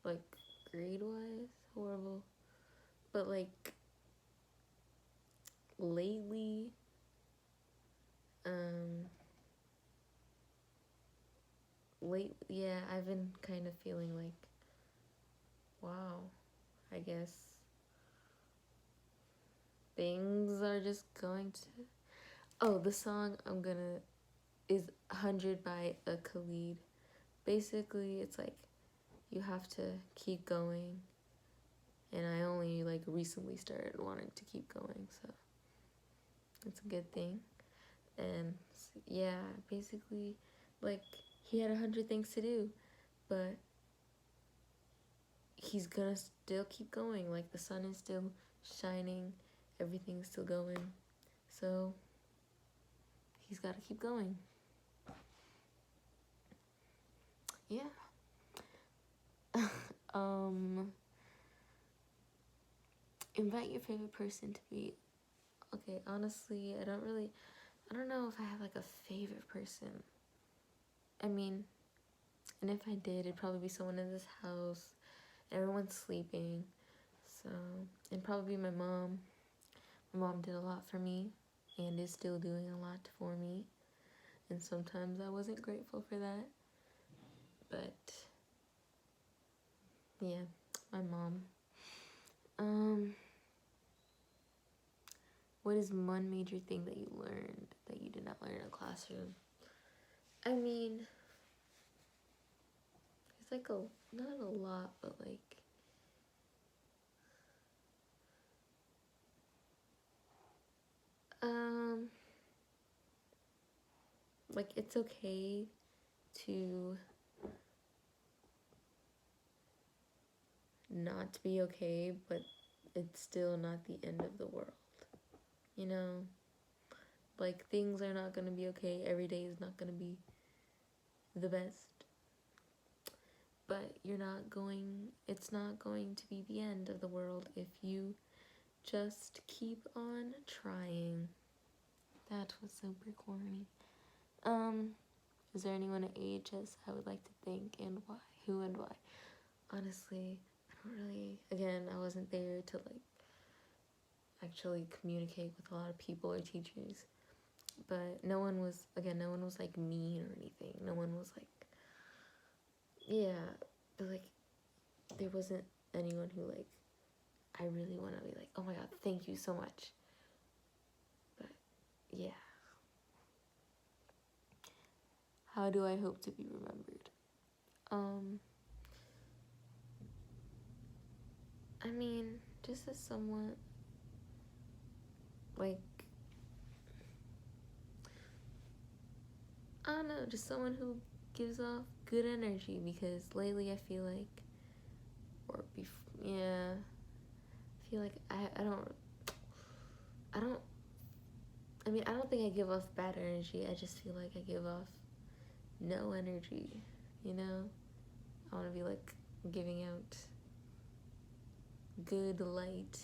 like grade-wise, horrible. But like lately, I've been kind of feeling like, wow, I guess things are just going to, the song is 100 by a Khalid. Basically, it's like, you have to keep going, and I only like recently started wanting to keep going, so it's a good thing. And yeah, basically, like, he had 100 things to do, but he's gonna still keep going. Like, the sun is still shining, everything's still going, so he's gotta keep going. Yeah. Invite your favorite person to be, okay, honestly, I don't know if I have like a favorite person. I mean, and if I did, it'd probably be someone in this house. Everyone's sleeping, so, and probably my mom. My mom did a lot for me, and is still doing a lot for me, and sometimes I wasn't grateful for that, but, yeah, my mom. What is one major thing that you learned that you did not learn in a classroom? I mean, it's like not a lot, but like, like, it's okay to not be okay, but it's still not the end of the world, like, things are not gonna be okay, every day is not gonna be the best, but it's not going to be the end of the world if you just keep on trying. That was super corny. Is there anyone at AHS I would like to thank, and why? Who and why? Honestly, I don't really, again, I wasn't there to like actually communicate with a lot of people or teachers, but no one was like mean or anything. No one was like, but like, there wasn't anyone who, like, I really want to be like, oh my god, thank you so much. But, yeah. How do I hope to be remembered? I mean, just as someone, like, I don't know, just someone who gives off good energy, because lately I feel like, I feel like I don't think I give off bad energy. I just feel like I give off no energy, you know? I want to be, like, giving out good light,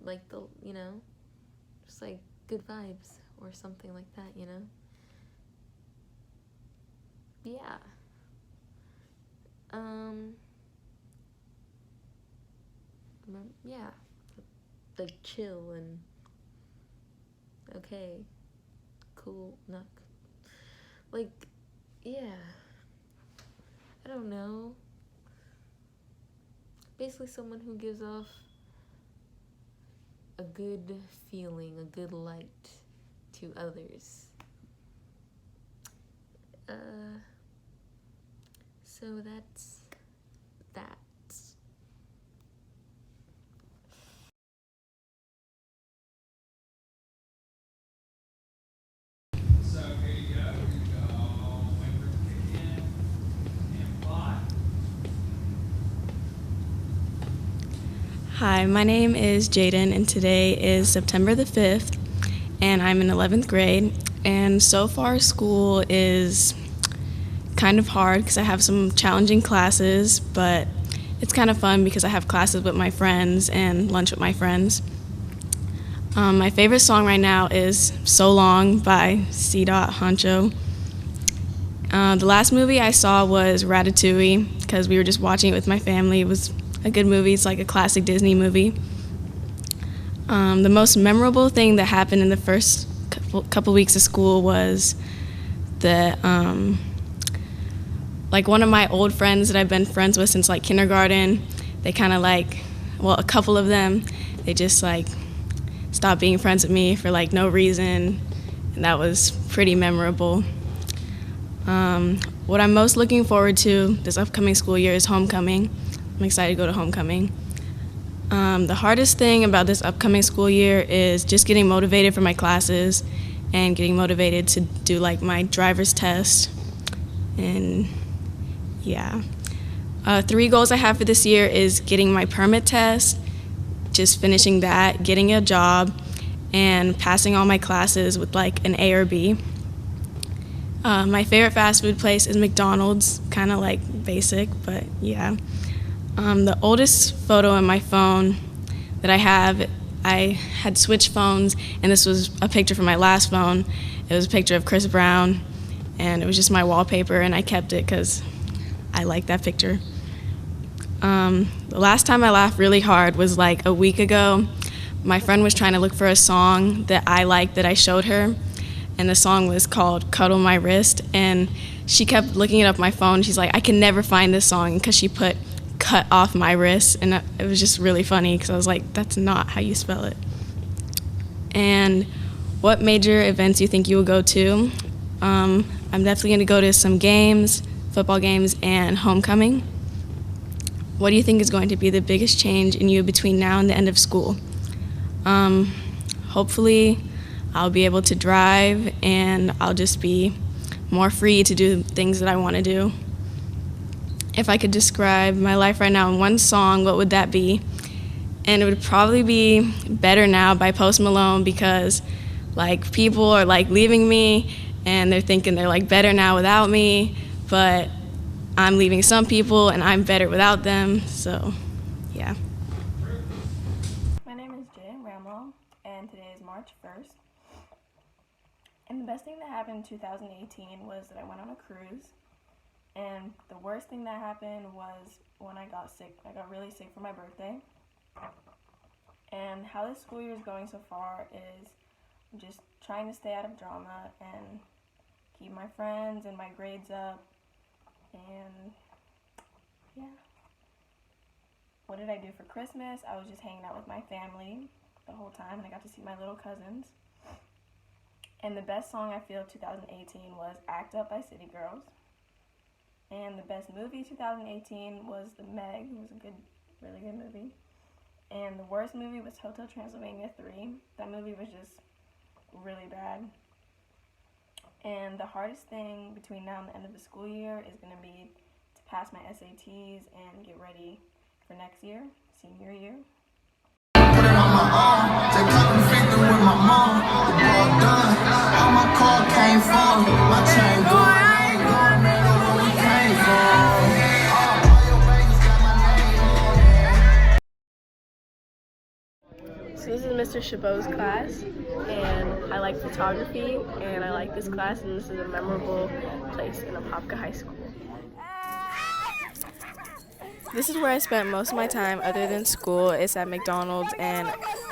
like, just, like, good vibes or something like that, you know? Yeah. Yeah. Like, chill and okay, cool, not, like, yeah. I don't know. Basically someone who gives off a good feeling, a good light to others. So that's that. So here you go. Wait for it to kick in. And fly. Hi, my name is Jaden, and today is September the 5th, and I'm in 11th grade. And so far, school is kind of hard because I have some challenging classes, but it's kind of fun because I have classes with my friends and lunch with my friends. My favorite song right now is So Long by C. Honcho. The last movie I saw was Ratatouille because we were just watching it with my family. It was a good movie. It's like a classic Disney movie. The most memorable thing that happened in the first couple weeks of school was that like one of my old friends that I've been friends with since like kindergarten, they kind of like, well, a couple of them, they just like stopped being friends with me for like no reason, and that was pretty memorable. What I'm most looking forward to this upcoming school year is homecoming. I'm excited to go to homecoming. The hardest thing about this upcoming school year is just getting motivated for my classes and getting motivated to do like my driver's test. And yeah. 3 goals I have for this year is getting my permit test, just finishing that, getting a job, and passing all my classes with like an A or B. My favorite fast food place is McDonald's, kind of like basic, but yeah. The oldest photo in my phone that I had switched phones, and this was a picture from my last phone. It was a picture of Chris Brown, and it was just my wallpaper, and I kept it because I like that picture. The last time I laughed really hard was like a week ago. My friend was trying to look for a song that I liked that I showed her, and the song was called Cuddle My Wrist, and she kept looking it up on my phone. She's like, I can never find this song because she put cut off my wrist, and it was just really funny because I was like, that's not how you spell it. And what major events you think you will go to? I'm definitely going to go to some games, football games, and homecoming. What do you think is going to be the biggest change in you between now and the end of school? Hopefully I'll be able to drive, and I'll just be more free to do things that I want to do. If I could describe my life right now in one song, what would that be? And it would probably be Better Now by Post Malone, because like people are like leaving me and they're thinking they're like better now without me, but I'm leaving some people and I'm better without them, so yeah. My name is Jen Ramlow, and today is March 1st. And the best thing that happened in 2018 was that I went on a cruise. And the worst thing that happened was when I got sick. I got really sick for my birthday. And how this school year is going so far is I'm just trying to stay out of drama and keep my friends and my grades up. And Yeah. What did I do for Christmas? I was just hanging out with my family the whole time, and I got to see my little cousins. And the best song I feel of 2018 was Act Up by City Girls. And the best movie 2018 was The Meg. It was a really good movie. And the worst movie was Hotel Transylvania 3. That movie was just really bad. And the hardest thing between now and the end of the school year is going to be to pass my SATs and get ready for next year, senior year. So this is Mr. Chabot's class, and I like photography, and I like this class, and this is a memorable place in Apopka High School. This is where I spent most of my time other than school. It's at McDonald's, and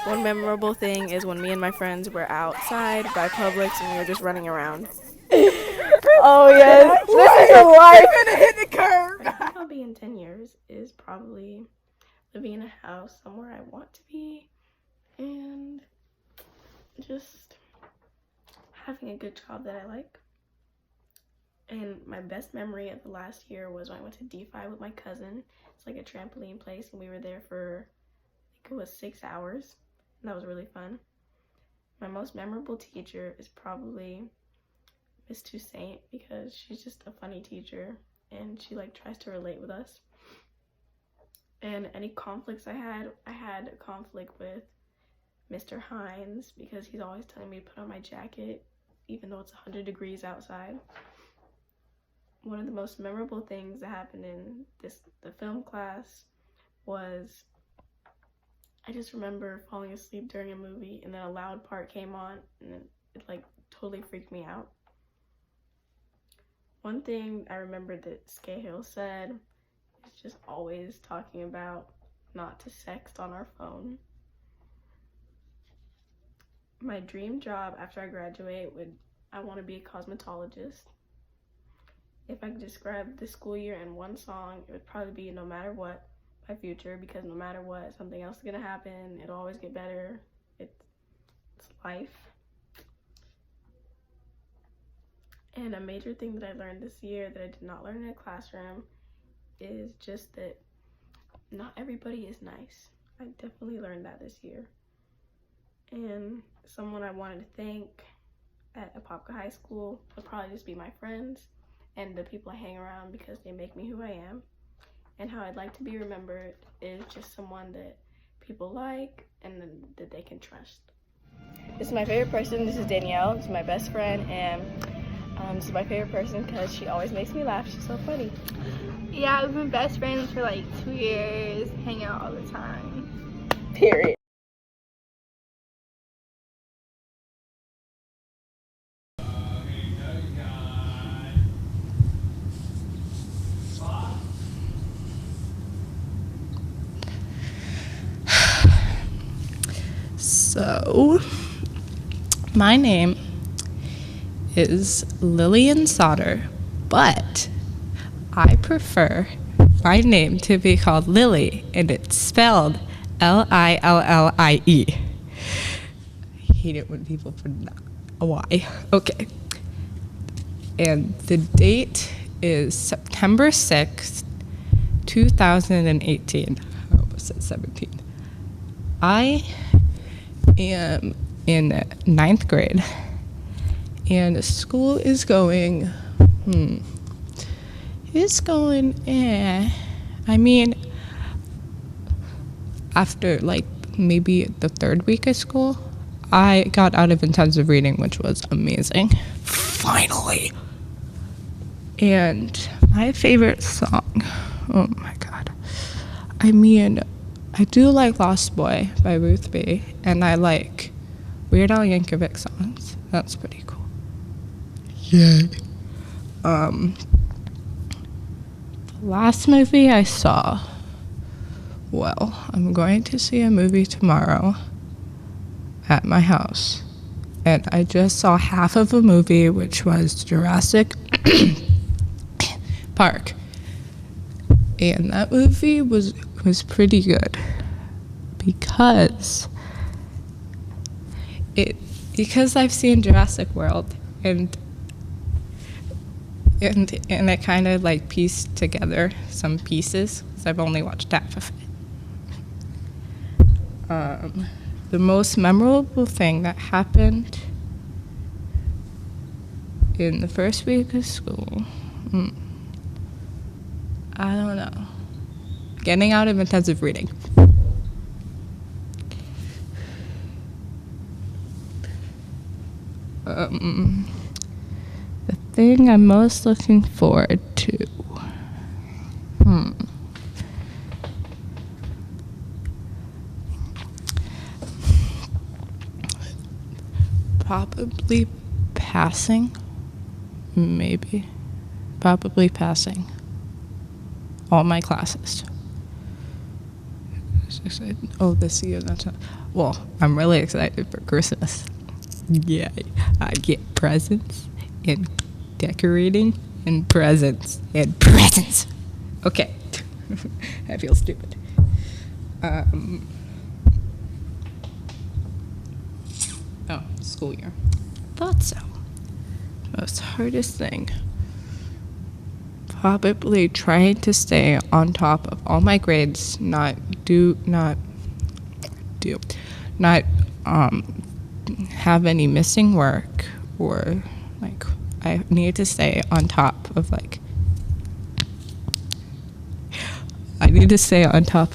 one memorable thing is when me and my friends were outside by Publix and we were just running around. Oh yes, this is a life. Gonna hit the curb. What I think I'll be in 10 years is probably living in a house somewhere I want to be, and just having a good job that I like. And my best memory of the last year was when I went to DeFi with my cousin. It's like a trampoline place, and we were there for, I think it was 6 hours, and that was really fun. My most memorable teacher is probably Miss Toussaint, because she's just a funny teacher, and she like tries to relate with us. And any conflicts I had a conflict with Mr. Hines, because he's always telling me to put on my jacket even though it's 100 degrees outside. One of the most memorable things that happened in the film class was I just remember falling asleep during a movie, and then a loud part came on, and it like totally freaked me out. One thing I remember that Scahill said is just always talking about not to sext on our phone. My dream job after I graduate I want to be a cosmetologist. If I could describe the school year in one song, it would probably be No Matter What by Future, because no matter what, something else is gonna happen. It'll always get better. It's life. And a major thing that I learned this year that I did not learn in a classroom is just that not everybody is nice. I definitely learned that this year. And someone I wanted to thank at Apopka High School would probably just be my friends and the people I hang around, because they make me who I am. And how I'd like to be remembered is just someone that people like and that they can trust. This is my favorite person. This is Danielle. This is my best friend, and this is my favorite person because she always makes me laugh. She's so funny. Yeah, we've been best friends for like 2 years, hang out all the time. Period. So, my name is Lillian Sauter, but I prefer my name to be called Lily, and it's spelled Lillie. I hate it when people put a Y. Okay. And the date is September 6th, 2018. I almost said 17. I am in 9th grade, and school is going, it's going, I mean, after like maybe the 3rd week of school, I got out of intensive reading, which was amazing. Finally. And my favorite song, oh my God. I mean, I do like Lost Boy by Ruth B, and I like Weird Al Yankovic songs. That's pretty cool. Yay. The last movie I saw, well, I'm going to see a movie tomorrow at my house, and I just saw half of a movie, which was Jurassic Park. And that movie was pretty good because I've seen Jurassic World and it kind of like pieced together some pieces because I've only watched half of it. The most memorable thing that happened in the first week of school, I don't know. Getting out of intensive reading. The thing I'm most looking forward to. Probably passing. Maybe. Probably passing all my classes. Oh, this year, that's not. Well, I'm really excited for Christmas. Yeah, I get presents and decorating and presents and presents. Okay, I feel stupid. Oh, school year. Thought so. Most hardest thing. Probably trying to stay on top of all my grades, not have any missing work, or like I need to stay on top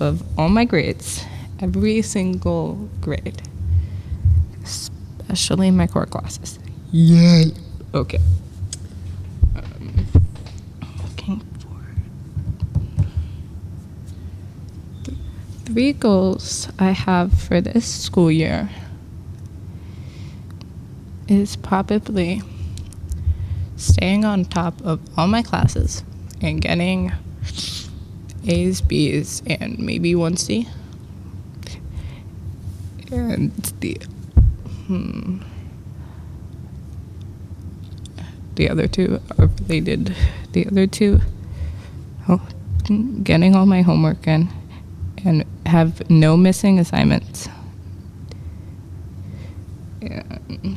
of all my grades, every single grade, especially my core classes. Yay! Okay. Looking forward. 3 goals I have for this school year is probably staying on top of all my classes and getting A's, B's, and maybe 1 C. And the other 2 are related. The other 2, getting all my homework in and have no missing assignments. And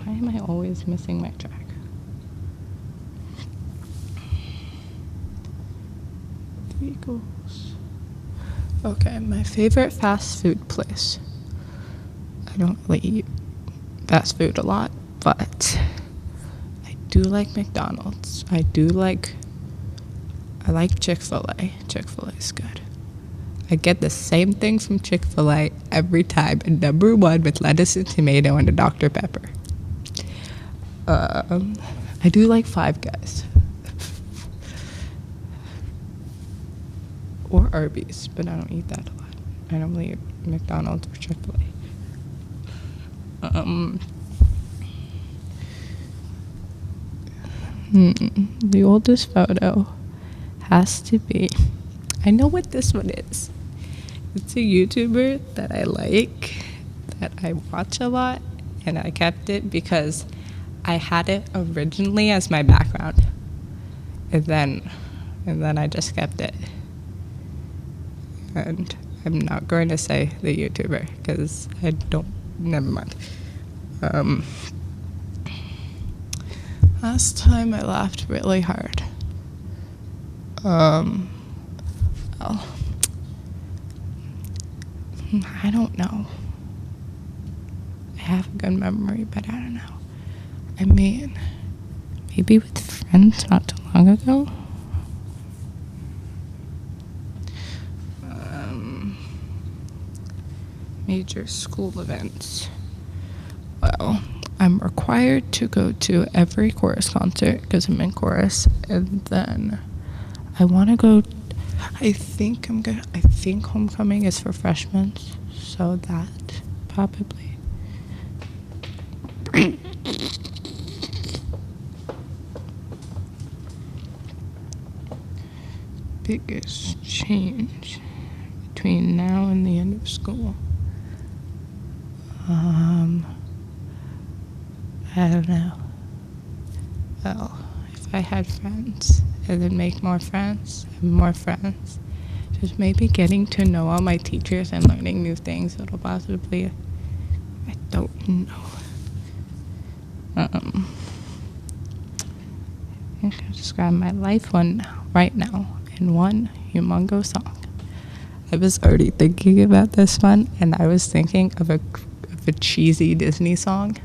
why am I always missing my track? Three goals. Okay, my favorite fast food place. I don't really eat fast food a lot, but I do like McDonald's. I like Chick-fil-A. Chick-fil-A is good. I get the same thing from Chick-fil-A every time. And number 1 with lettuce and tomato and a Dr. Pepper. I do like Five Guys. Or Arby's, but I don't eat that a lot. I normally eat McDonald's or Chick-fil-A. The oldest photo has to be, I know what this one is. It's a YouTuber that I like, that I watch a lot, and I kept it because I had it originally as my background. And then I just kept it. And I'm not going to say the YouTuber because I don't, never mind. Last time I laughed really hard. Well, I don't know. I have a good memory, but I don't know. I mean, maybe with friends not too long ago. Major school events. Well, I'm required to go to every chorus concert because I'm in chorus, and then I want to go. I think homecoming is for freshmen, so that probably. Biggest change between now and the end of school. I don't know. Well, if I had friends and then make more friends and more friends. Just maybe getting to know all my teachers and learning new things that'll possibly, I don't know. I can describe my life right now in one humongous song. I was already thinking about this one, and I was thinking of a cheesy Disney song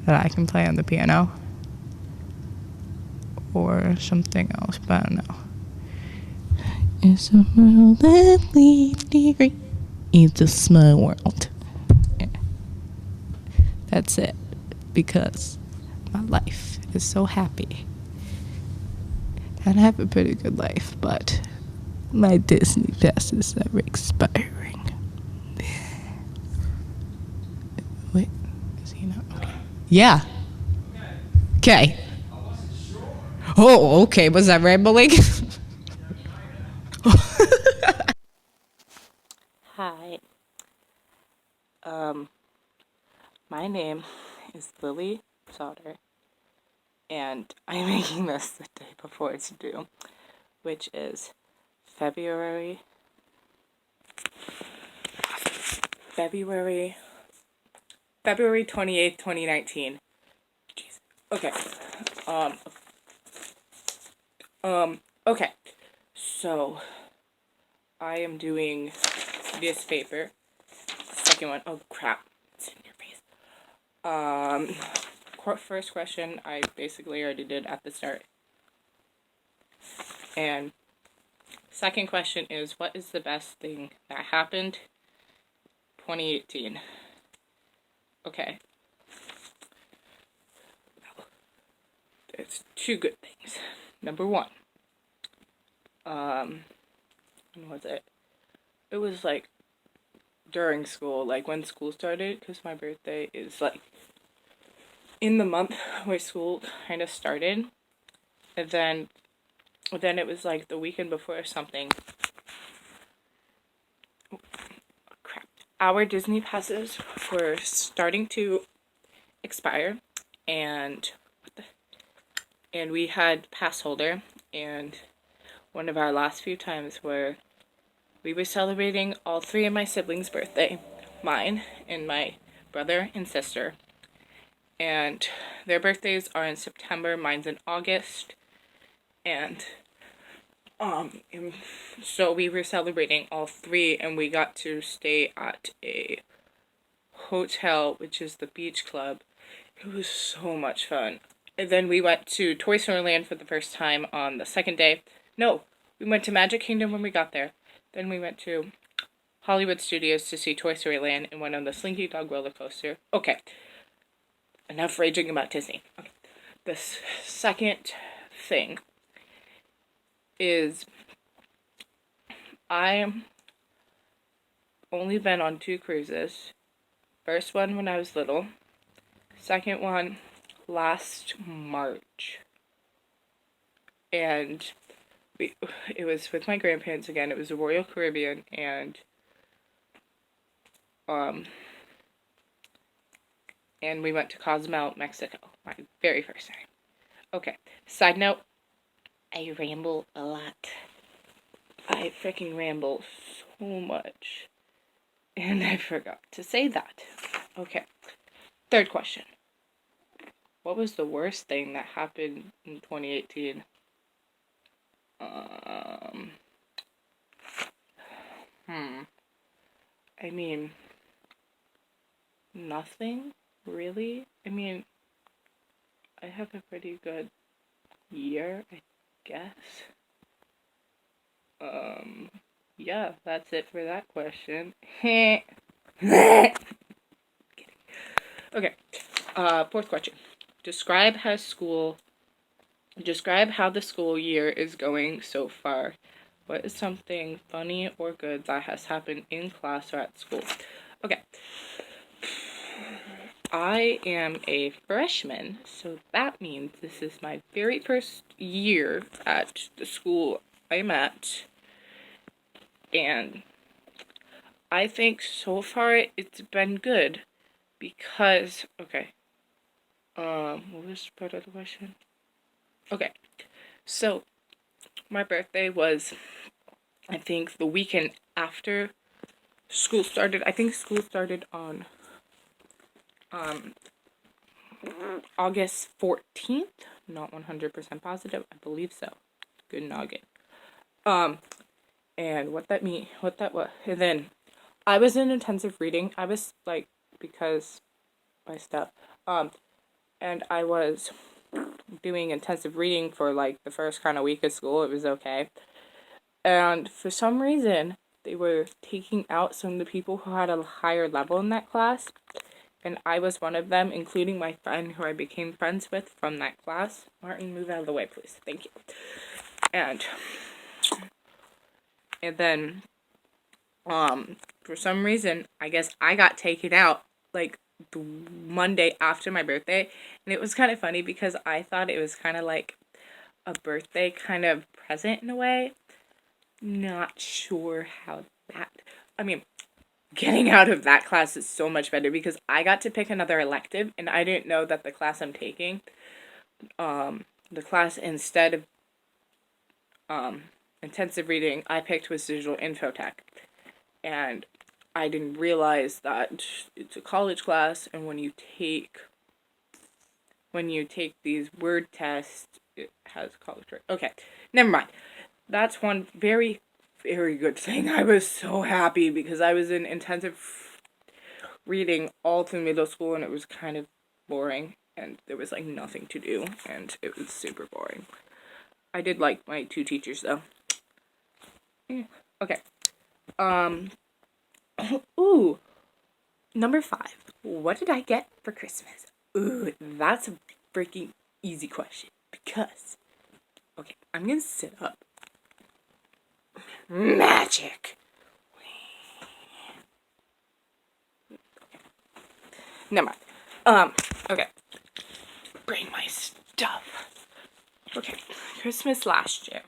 that I can play on the piano, or something else, but I don't know. It's a world that leads degree. It's a small world. Yeah. That's it. Because my life is so happy. And I have a pretty good life, but my Disney passes are expiring. Wait, is he not? Okay. Yeah. Okay. Oh, okay. Was I rambling? Hi. My name is Lily Sauter, and I'm making this the day before it's due, which is February 28th, 2019. Jeez. Okay. Okay. So, I am doing this paper. Second one. Oh, crap. It's in your face. First question I basically already did at the start. And second question is, what is the best thing that happened 2018? Okay. There's two good things. Number one. When was it? It was like during school, like when school started, because my birthday is like in the month where school kind of started. And then it was like the weekend before or something. Oh, crap. Our Disney passes were starting to expire, and we had pass holder, and one of our last few times where we were celebrating all three of my siblings' birthday, mine and my brother and sister, and their birthdays are in September, mine's in August, and so we were celebrating all three, and we got to stay at a hotel, which is the beach club. It was so much fun. And then we went to Toy Story Land for the first time on the second day. No, we went to Magic Kingdom when we got there. Then we went to Hollywood Studios to see Toy Story Land and went on the Slinky Dog roller coaster. Okay, enough raging about Disney. Okay. The second thing is I only been on 2 cruises. First one when I was little. Second one last March. And it was with my grandparents again. It was the Royal Caribbean, and we went to Cozumel, Mexico. My very first time. Okay. Side note, I ramble a lot. I freaking ramble so much. And I forgot to say that. Okay. Third question. What was the worst thing that happened in 2018? I mean, nothing, really. I mean, I have a pretty good year, I guess. Yeah, that's it for that question. Okay. Fourth question. Describe how the school year is going so far. What is something funny or good that has happened in class or at school? Okay. I am a freshman, so that means this is my very first year at the school I'm at. And I think so far it's been good because, okay. What was part of the question? Okay. So, my birthday was, I think, the weekend after school started. I think school started on August 14th. Not 100% positive. I believe so. Good noggin. And what that was. And then I was in intensive reading. I was like, because my stuff. And I was doing intensive reading for like the first kind of week of school. It was okay. And for some reason, they were taking out some of the people who had a higher level in that class. And I was one of them, including my friend who I became friends with from that class. Martin, move out of the way, please. Thank you. And then, for some reason, I guess I got taken out, like, the Monday after my birthday. And it was kind of funny because I thought it was kind of like a birthday kind of present in a way. Not sure how that... I mean, getting out of that class is so much better because I got to pick another elective, and I didn't know that the class I'm taking, the class instead of intensive reading I picked was digital infotech. And I didn't realize that it's a college class, and when you take these word tests, it has college. Okay, never mind. That's one very, very good thing. I was so happy because I was in intensive reading all through middle school, and it was kind of boring, and there was like nothing to do, and it was super boring. I did like my 2 teachers though. Okay. Ooh. Number 5. What did I get for Christmas? Ooh, that's a freaking easy question. Because, okay, I'm gonna sit up. Magic. Never mind. Okay. Bring my stuff. Okay, Christmas last year.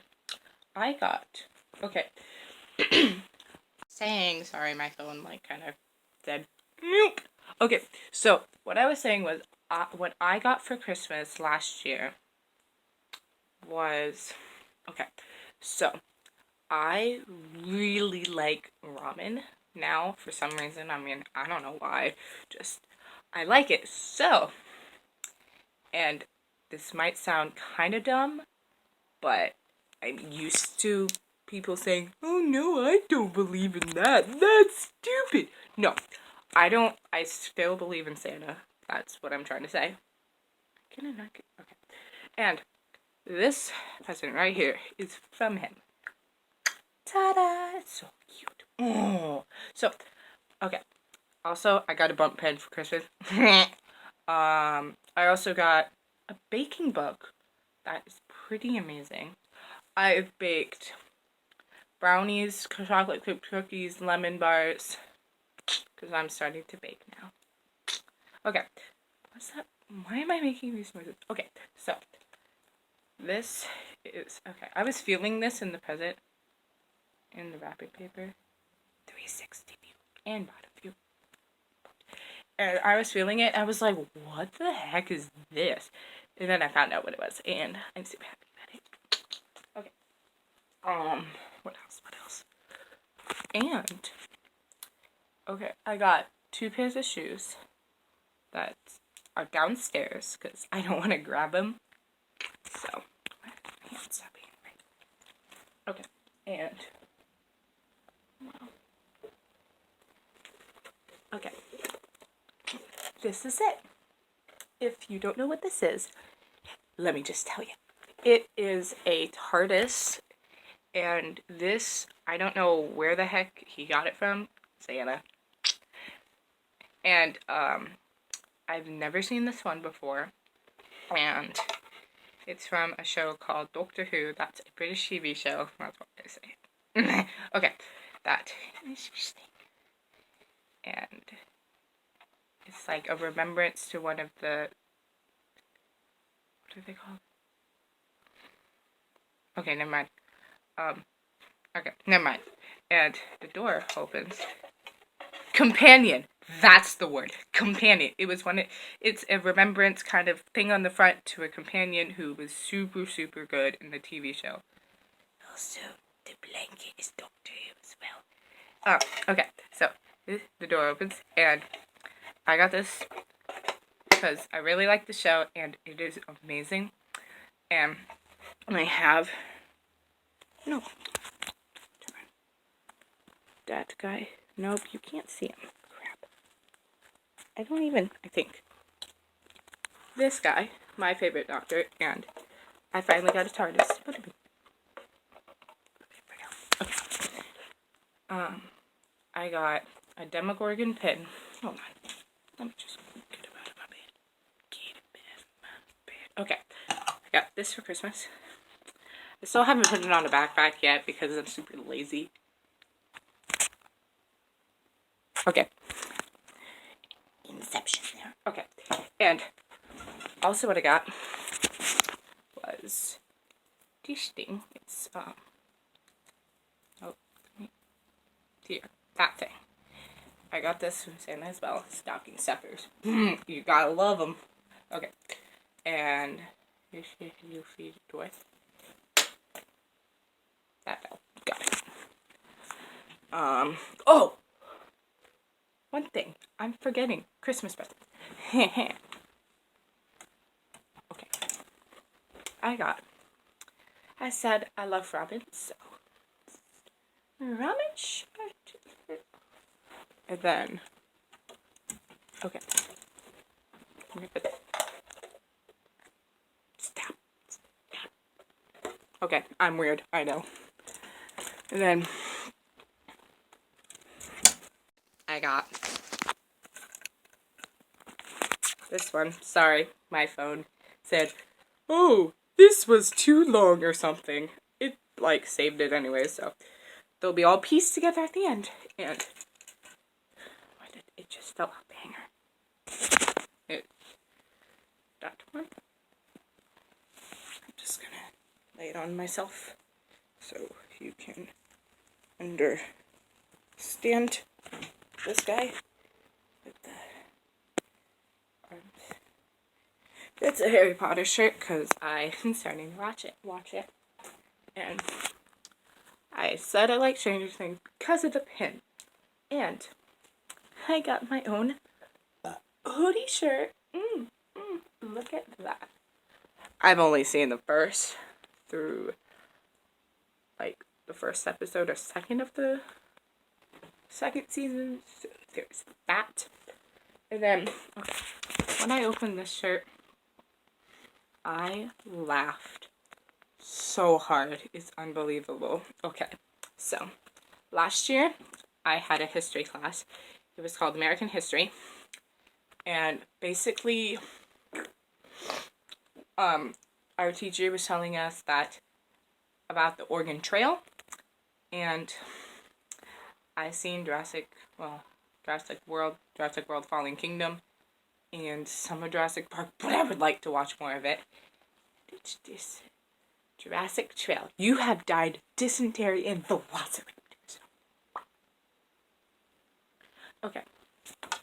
I got, okay. Sorry, my phone, like, kind of said, nope. Okay, so, what I was saying was, what I got for Christmas last year was, okay, so, I really like ramen now, for some reason. I mean, I don't know why, just, I like it. So, and this might sound kind of dumb, but I'm used to people saying, oh no, I don't believe in that. That's stupid. No, I don't. I still believe in Santa. That's what I'm trying to say. Can I not get... Okay. And this present right here is from him. Ta-da! It's so cute. Oh. So, okay. Also, I got a bump pen for Christmas. I also got a baking book that is pretty amazing. I've baked brownies, chocolate chip cookies, lemon bars, because I'm starting to bake now. Okay, what's that? Why am I making these noises? Okay, so this is, okay, I was feeling this in the present, in the wrapping paper, 360 view and bottom view. And I was feeling it, I was like, what the heck is this? And then I found out what it was, and I'm super happy about it. Okay. What else? And, okay, I got 2 pairs of shoes that are downstairs, because I don't want to grab them. So, okay, and, okay, this is it. If you don't know what this is, let me just tell you. It is a Tardis, and this, I don't know where the heck he got it from, Santa. And, I've never seen this one before, and it's from a show called Doctor Who. That's a British TV show, that's what I say. Okay, that is interesting. And it's like a remembrance to one of the, what are they called? Okay, never mind. Okay, never mind. And the door opens. Companion. That's the word. Companion. It was it's a remembrance kind of thing on the front to a companion who was super, super good in the TV show. Also, the blanket is Doctor Who as well. Okay, so the door opens, and I got this because I really like the show, and it is amazing. And I have, no, that guy, nope, you can't see him. Crap. I think. This guy, my favorite Doctor, and I finally got a Tardis. I got a Demogorgon pin. Hold on. Let me just get him out of my bed. Get him out of my bed. Okay. I got this for Christmas. I still haven't put it on a backpack yet because I'm super lazy. Okay. Inception there. Okay. And also what I got was this thing. It's, here. That thing. I got this from Santa as well. Stocking stuffers. You gotta love them. Okay. And here's your little feed toy. That fell. Got it. Oh! One thing. I'm forgetting. Christmas present. Okay. I said I love Robin, so Robin shirt. And then, okay. Stop. Okay, I'm weird, I know. And then, I got this one. Sorry, my phone said, oh, this was too long or something. It, like, saved it anyway, so they'll be all pieced together at the end. And it just fell off the hanger. That one. I'm just gonna lay it on myself so you can understand this guy with the arms. It's a Harry Potter shirt because I'm starting to watch it. And I said I like Stranger Things because of the pin. And I got my own hoodie shirt. Look at that. I've only seen the first through, like, the first episode or second of the second season. So there's that. And then, okay, when I opened this shirt, I laughed so hard. It's unbelievable. Okay, so last year I had a history class. It was called American History. And basically, our teacher was telling us that about the Oregon Trail, and I seen Jurassic World, Fallen Kingdom, and some of Jurassic Park, but I would like to watch more of it. It's this Jurassic Trail. You have died dysentery and velociraptors. Okay.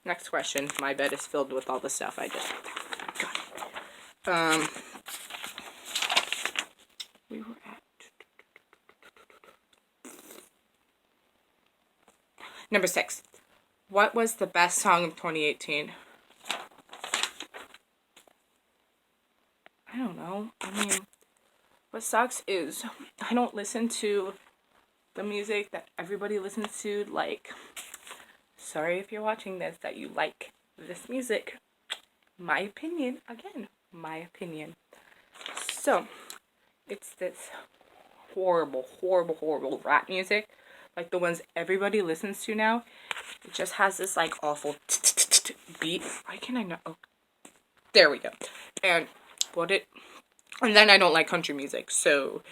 Next question. My bed is filled with all the stuff I just got it. We were at number 6. What was the best song of 2018? I don't know. I mean, what sucks is I don't listen to the music that everybody listens to. Like, sorry if you're watching this that you like this music. My opinion, again, my opinion. So, it's this horrible, horrible, horrible rap music. Like the ones everybody listens to now. It just has this, like, awful beat. Why can I not? Oh, there we go. And then I don't like country music. So,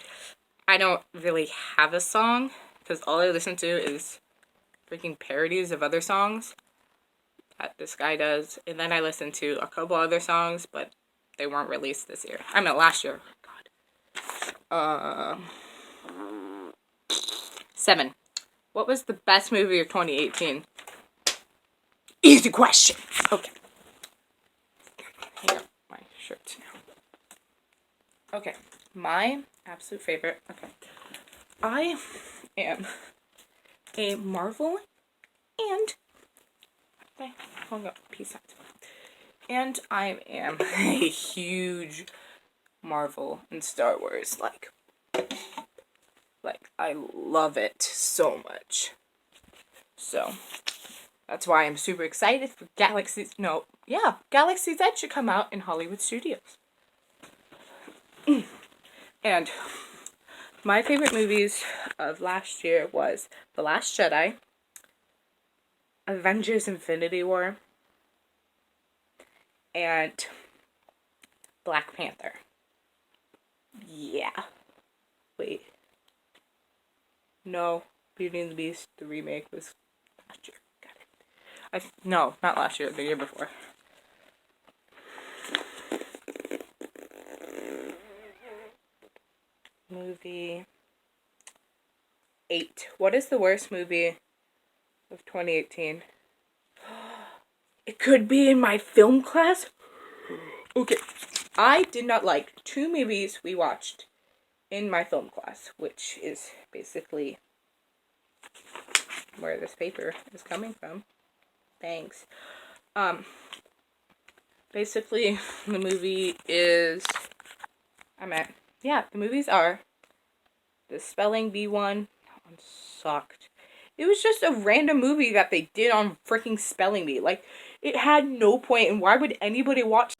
I don't really have a song. Because all I listen to is freaking parodies of other songs that this guy does. And then I listen to a couple other songs, but they weren't released this year. I mean, last year. God. 7. What was the best movie of 2018? Easy question. Okay. Hang up my shirts now. Okay. My absolute favorite. Okay. I am a Marvel and okay, hung up peace out. And I am a huge Marvel and Star Wars like I love it so much. So that's why I'm super excited for Galaxy's Edge should come out in Hollywood Studios. And my favorite movies of last year was The Last Jedi, Avengers Infinity War, and Black Panther. Yeah. Wait. No, Beauty and the Beast, the remake was last year. Got it. No, not last year, the year before. Movie 8. What is the worst movie of 2018? It could be in my film class? Okay. I did not like 2 movies we watched in my film class, which is basically where this paper is coming from. Thanks. Basically, the movie is, the movies are the Spelling Bee one. That one sucked. It was just a random movie that they did on freaking Spelling Bee. Like, it had no point, and why would anybody watch?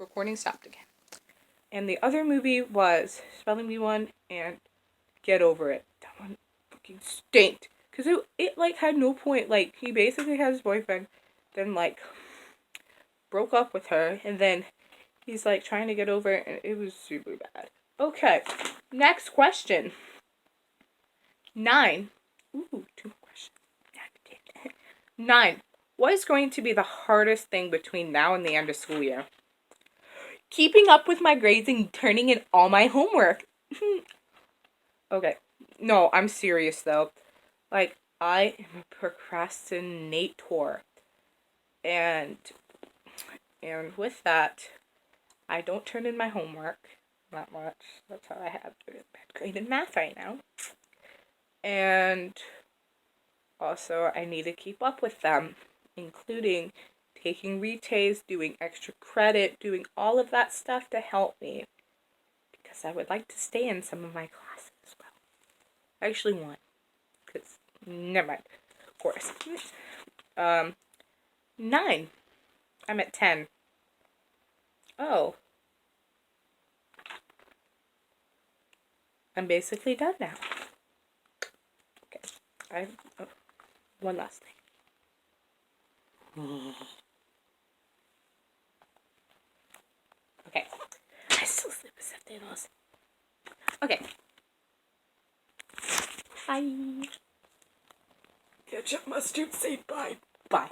recording stopped again. And the other movie was Spelling Bee 1 and Get Over It. That one fucking stinked. Because it like, had no point. Like, he basically had his boyfriend, then, like, broke up with her, and then he's, like, trying to get over it, and it was super bad. Okay, next question. 9. Ooh, 2 more questions. 9. What is going to be the hardest thing between now and the end of school year? Keeping up with my grades and turning in all my homework. Okay. No, I'm serious, though. Like, I am a procrastinator. And with that, I don't turn in my homework. Not much. That's how I have a bad grade in math right now. And also, I need to keep up with them, including taking retakes, doing extra credit, doing all of that stuff to help me. Because I would like to stay in some of my classes as well. Actually, one. Because, never mind. Of course. 9. I'm at 10. Oh. I'm basically done now. Okay. One last thing. Okay. I still sleep with Septimus. Okay. Bye. Ketchup, mustard, say bye. Bye.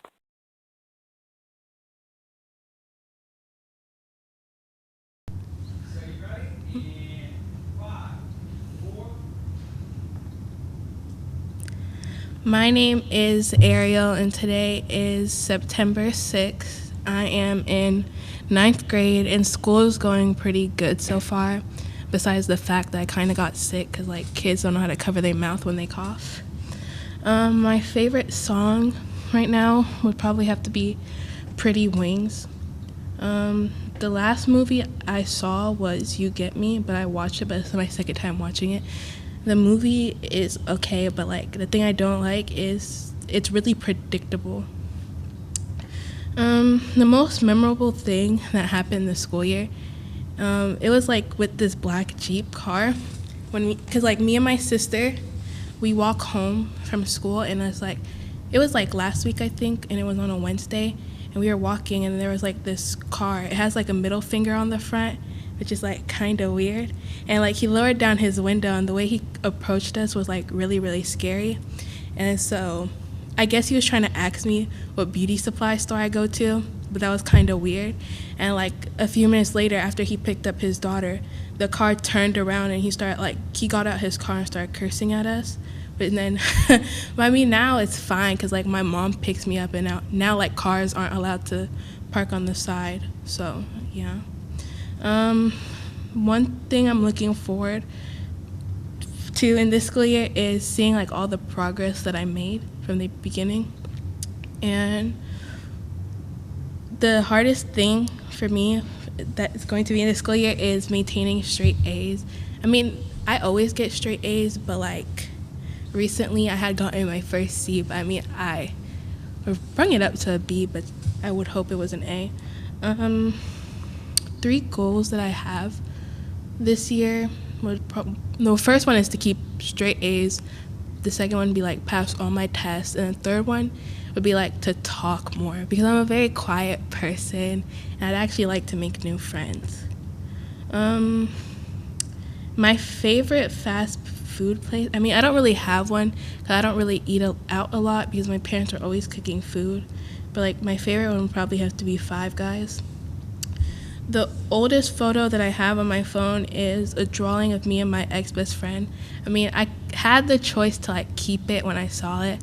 My name is Ariel, and today is September 6th. I am in 9th grade, and school is going pretty good so far, besides the fact that I kind of got sick because, like, kids don't know how to cover their mouth when they cough. My favorite song right now would probably have to be Pretty Wings. The last movie I saw was You Get Me, but I watched it, but it's my second time watching it. The movie is okay, but, like, the thing I don't like is it's really predictable. The most memorable thing that happened this school year, it was, like, with this black Jeep car. Because, like, me and my sister, we walk home from school, and it was, like, last week, I think, and it was on a Wednesday, and we were walking, and there was, like, this car. It has, like, a middle finger on the front, which is, like, kind of weird. And, like, he lowered down his window, and the way he approached us was, like, really, really scary. And so I guess he was trying to ask me what beauty supply store I go to, but that was kind of weird. And, like, a few minutes later, after he picked up his daughter, the car turned around, and he got out his car and started cursing at us. But then, I mean, now it's fine because, like, my mom picks me up, and now, like, cars aren't allowed to park on the side. So, yeah. One thing I'm looking forward to in this school year is seeing, like, all the progress that I made from the beginning. And the hardest thing for me that's going to be in this school year is maintaining straight A's. I mean, I always get straight A's, but, like, recently I had gotten my first C, but I mean, I brung it up to a B, but I would hope it was an A. 3 goals that I have this year the first one is to keep straight A's. The second one would be, like, pass all my tests, and the third one would be, like, to talk more because I'm a very quiet person, and I'd actually like to make new friends. My favorite fast food place, I mean, I don't really have one because I don't really eat out a lot because my parents are always cooking food, but, like, my favorite one would probably have to be Five Guys. The oldest photo that I have on my phone is a drawing of me and my ex-best friend. I mean, I had the choice to, like, keep it when I saw it,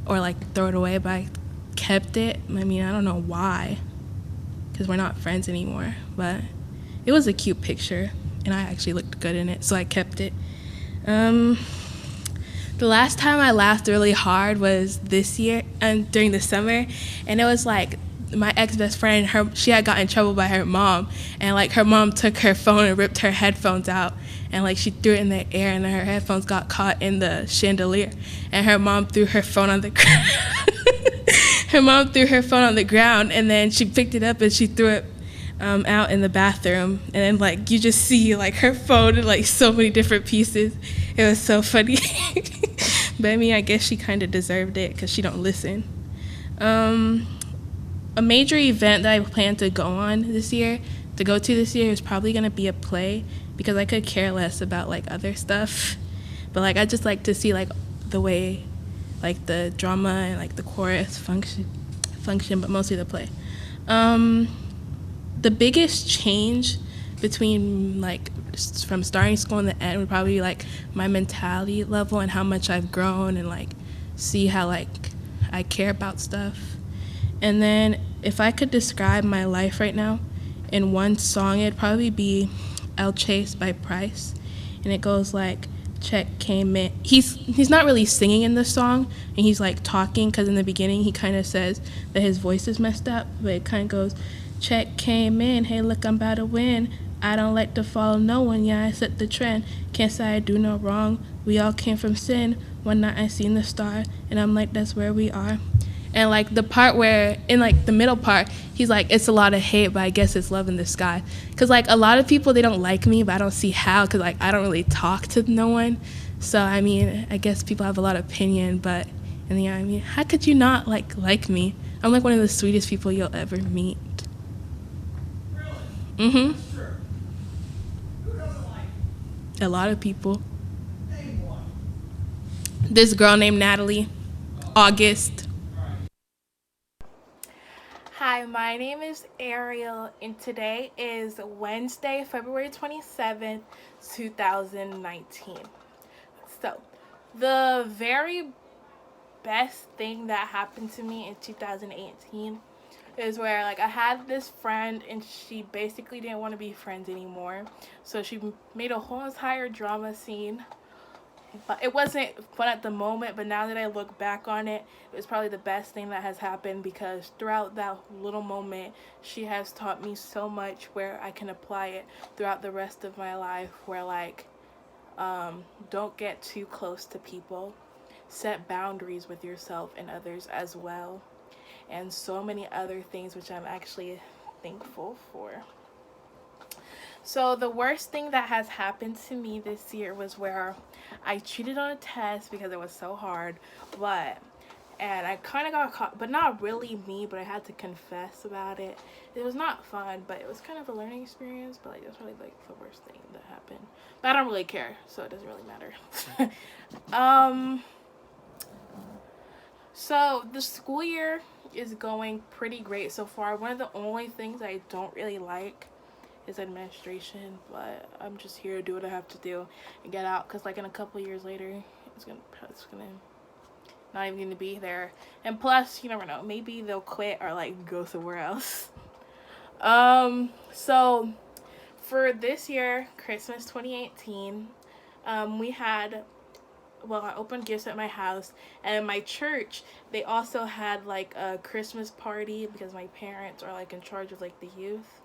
or, like, throw it away, but I kept it. I mean, I don't know why, because we're not friends anymore, but it was a cute picture, and I actually looked good in it, so I kept it. The last time I laughed really hard was this year, and during the summer, and it was, like, my ex-best friend, she had gotten in trouble by her mom, and, like, her mom took her phone and ripped her headphones out, and, like, she threw it in the air, and her headphones got caught in the chandelier, and her mom threw her phone on the ground. Her mom threw her phone on the ground, and then she picked it up and she threw it out in the bathroom, and then like you just see like her phone in like so many different pieces. It was so funny. But I mean, I guess she kind of deserved it because she don't listen. A major event that I plan to go to this year is probably gonna be a play, because I could care less about like other stuff. But like I just like to see like the way like the drama and like the chorus function, but mostly the play. The biggest change between like from starting school and the end would probably be like my mentality level and how much I've grown, and like see how like I care about stuff. And then if I could describe my life right now in one song, it'd probably be "El Chase" by Price, and it goes like, check came in. He's not really singing in the song, and he's like talking, because in the beginning he kind of says that his voice is messed up, but it kind of goes, check came in, hey look I'm about to win, I don't like to follow no one, yeah I set the trend, can't say I do no wrong, we all came from sin, one night I seen the star, and I'm like that's where we are. And like the part where, in like the middle part, he's like, it's a lot of hate, but I guess it's love in the sky. Because like a lot of people, they don't like me, but I don't see how, because like I don't really talk to no one. So I mean, I guess people have a lot of opinion, but in the end, I mean, how could you not like me? I'm like one of the sweetest people you'll ever meet. Mm-hmm. A lot of people. This girl named Natalie. August. Hi, my name is Ariel, and today is Wednesday, February 27th, 2019. So, the very best thing that happened to me in 2018 is where like I had this friend, and she basically didn't want to be friends anymore. So she made a whole entire drama scene. But it wasn't fun at the moment, but now that I look back on it, it was probably the best thing that has happened, because throughout that little moment, she has taught me so much where I can apply it throughout the rest of my life, where like, don't get too close to people, set boundaries with yourself and others as well, and so many other things which I'm actually thankful for. So the worst thing that has happened to me this year was where I cheated on a test because it was so hard, and I kind of got caught, but not really me, but I had to confess about it. It was not fun, but it was kind of a learning experience, but like that's probably like the worst thing that happened. But I don't really care, so it doesn't really matter. So the school year is going pretty great so far. One of the only things I don't really like is administration, but I'm just here to do what I have to do and get out, because like in a couple years later it's gonna not even gonna be there, and plus you never know, maybe they'll quit or like go somewhere else. So for this year, Christmas 2018, we had, well, I opened gifts at my house, and in my church they also had like a Christmas party, because my parents are like in charge of like the youth.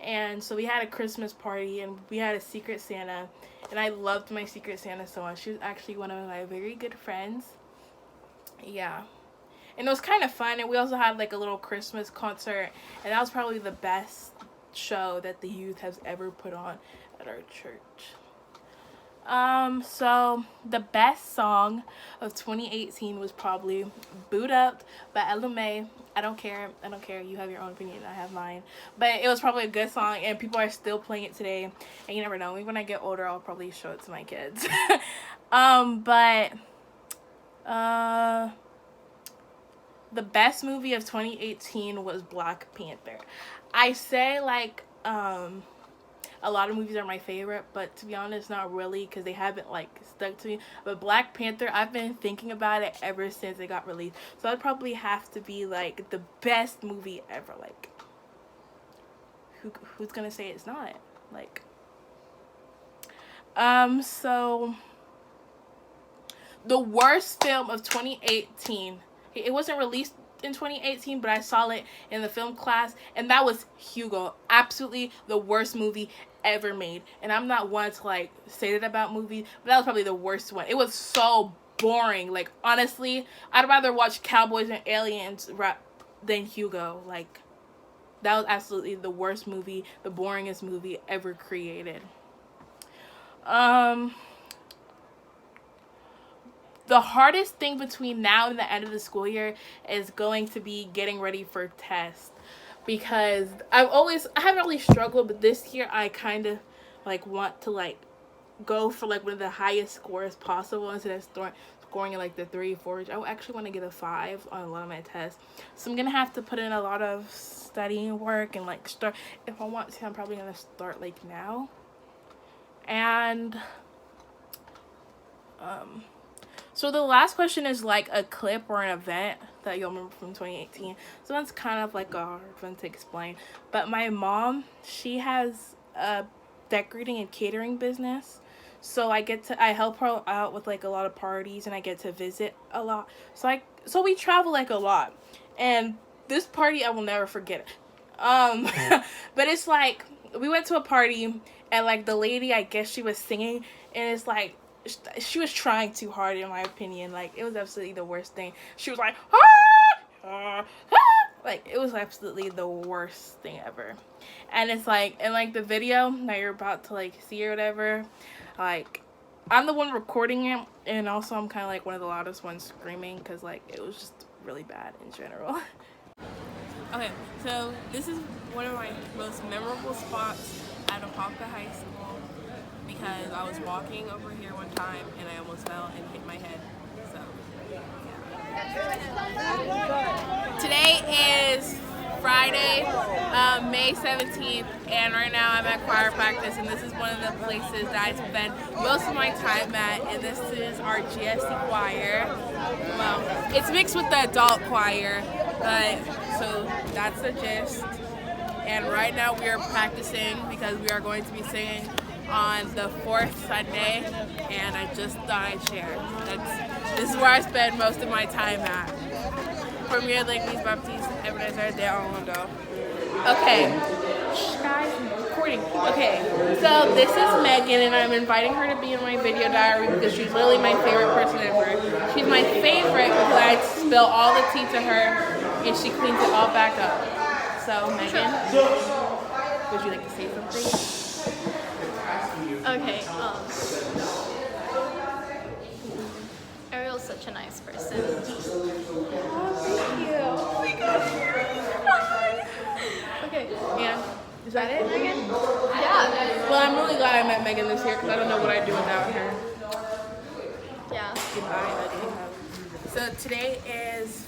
And so we had a Christmas party, and we had a Secret Santa, and I loved my Secret Santa so much. She was actually one of my very good friends. Yeah. And it was kind of fun, and we also had like a little Christmas concert, and that was probably the best show that the youth has ever put on at our church. So the best song of 2018 was probably Boot Up by LMA. I don't care. You have your own opinion. I have mine. But it was probably a good song, and people are still playing it today. And you never know. Maybe when I get older, I'll probably show it to my kids. The best movie of 2018 was Black Panther. I say like, a lot of movies are my favorite, but to be honest, not really, because they haven't like stuck to me. But Black Panther, I've been thinking about it ever since it got released, so it'd probably have to be like the best movie ever. Like, who's gonna say it's not? Like, so the worst film of 2018. It wasn't released in 2018, but I saw it in the film class, and that was Hugo. Absolutely the worst movie ever made. And I'm not one to like say that about movies, but that was probably the worst one. It was so boring. Like, honestly, I'd rather watch Cowboys and Aliens than Hugo. Like, that was absolutely the worst movie, the boringest movie ever created. The hardest thing between now and the end of the school year is going to be getting ready for tests, because I haven't really struggled, but this year I kind of like want to like go for like one of the highest scores possible instead of scoring at like the 3, 4. I actually want to get a 5 on a lot of my tests, so I'm gonna have to put in a lot of studying work and like start. If I want to, I'm probably gonna start like now. And so the last question is like a clip or an event that you'll remember from 2018. So that's kind of like a hard one to explain. But my mom, she has a decorating and catering business. So I help her out with like a lot of parties, and I get to visit a lot. So we travel like a lot. And this party, I will never forget it. But it's like, we went to a party, and like the lady, I guess she was singing, and it's like, she was trying too hard, in my opinion. Like, it was absolutely the worst thing. She was like, like, it was absolutely the worst thing ever. And it's like, in like the video that you're about to like see or whatever, like, I'm the one recording it, and also I'm kind of like one of the loudest ones screaming, because like it was just really bad in general. Okay, so this is one of my most memorable spots at Apopka High School, because I was walking over here one time and I almost fell and hit my head. So yeah. Today is Friday, May 17th, and right now I'm at choir practice, and this is one of the places that I spend most of my time at, and this is our GSC choir. Well, it's mixed with the adult choir, but so that's the gist. And right now we are practicing because we are going to be singing on the 4th Sunday, and I just thought I'd share. This is where I spend most of my time at. Premier Lakes Baptiste, Ebenezer de Orlando. Okay, guys, I'm recording. Okay, so this is Megan, and I'm inviting her to be in my video diary because she's literally my favorite person ever. She's my favorite because I spill all the tea to her, and she cleans it all back up. So, Megan, would you like to say something? Okay, Ariel's such a nice person. Oh, thank you. Oh my gosh. Okay, yeah. Is that it, Megan? Yeah. Well, I'm really glad I met Megan this year because I don't know what I'd do without her. Yeah. Goodbye, ugly hug. So today is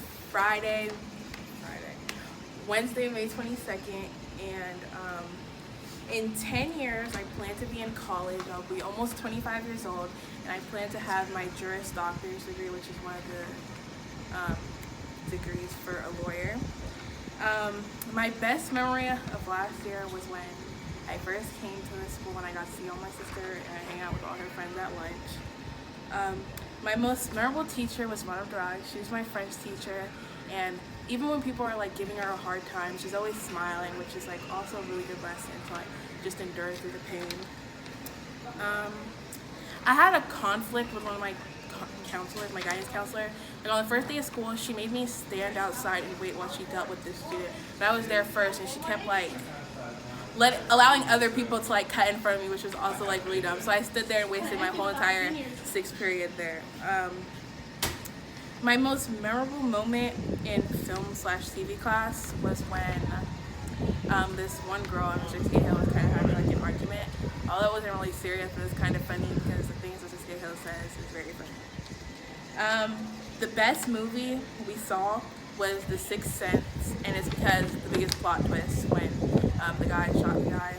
Wednesday, May 22nd, and in 10 years, I plan to be in college. I'll be almost 25 years old, and I plan to have my Juris Doctor's degree, which is one of the degrees for a lawyer. My best memory of last year was when I first came to the school, when I got to see all my sister and I hang out with all her friends at lunch. My most memorable teacher was Madame Drag. She was my French teacher, and even when people are like giving her a hard time, she's always smiling, which is like also a really good lesson to like just endure through the pain. I had a conflict with one of my counselors, my guidance counselor. Like on the first day of school, she made me stand outside and wait while she dealt with this student. But I was there first, and she kept like allowing other people to like cut in front of me, which was also like really dumb. So I stood there and wasted my whole entire 6th period there. My most memorable moment in film/TV class was when this one girl on Mr. Hill was kind of having like an argument. Although it wasn't really serious, but it was kind of funny because the things Mr. Hill says is very funny. The best movie we saw was The Sixth Sense, and it's because the biggest plot twist when the guy shot the guy.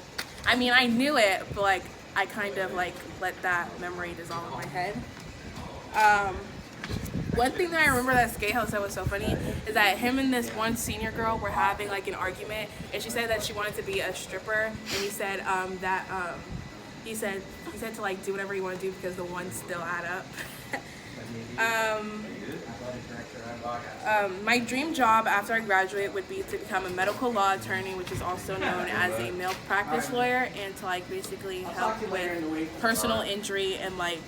I mean, I knew it, but like I kind of like let that memory dissolve in my head. One thing that I remember that Skatehouse said was so funny is that him and this one senior girl were having like an argument, and she said that she wanted to be a stripper, and he said he said to like do whatever you want to do because the ones still add up. My dream job after I graduate would be to become a medical law attorney, which is also known as a malpractice lawyer, and to like basically help with personal injury and like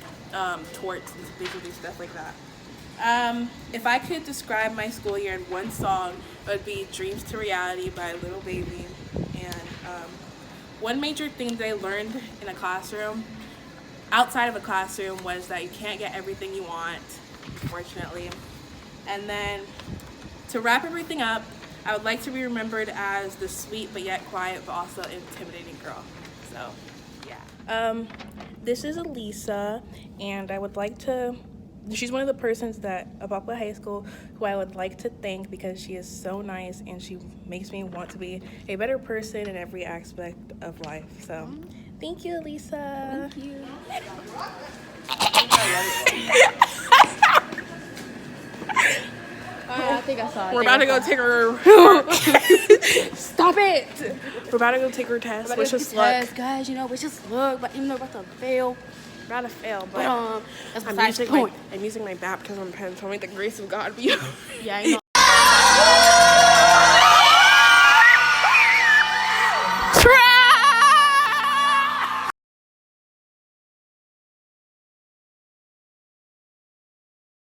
torts and basically stuff like that. If I could describe my school year in one song, it would be Dreams to Reality by Little Baby. And one major thing that I learned in a classroom, outside of a classroom, was that you can't get everything you want, unfortunately. And then to wrap everything up, I would like to be remembered as the sweet but yet quiet but also intimidating girl. So, yeah. This is Elisa, and I would like to. She's one of the persons at Apopka High School who I would like to thank because she is so nice and she makes me want to be a better person in every aspect of life. So, thank you, Elisa. Thank you. I think I saw it. We're about to go take her. Stop it! We're about to go take her test. Wish us luck, guys. You know, wish us luck. But even though we're about to fail, we're about to fail. But that's besides the point. I'm using my baptism pen, so may the grace of God be. Yeah, you know.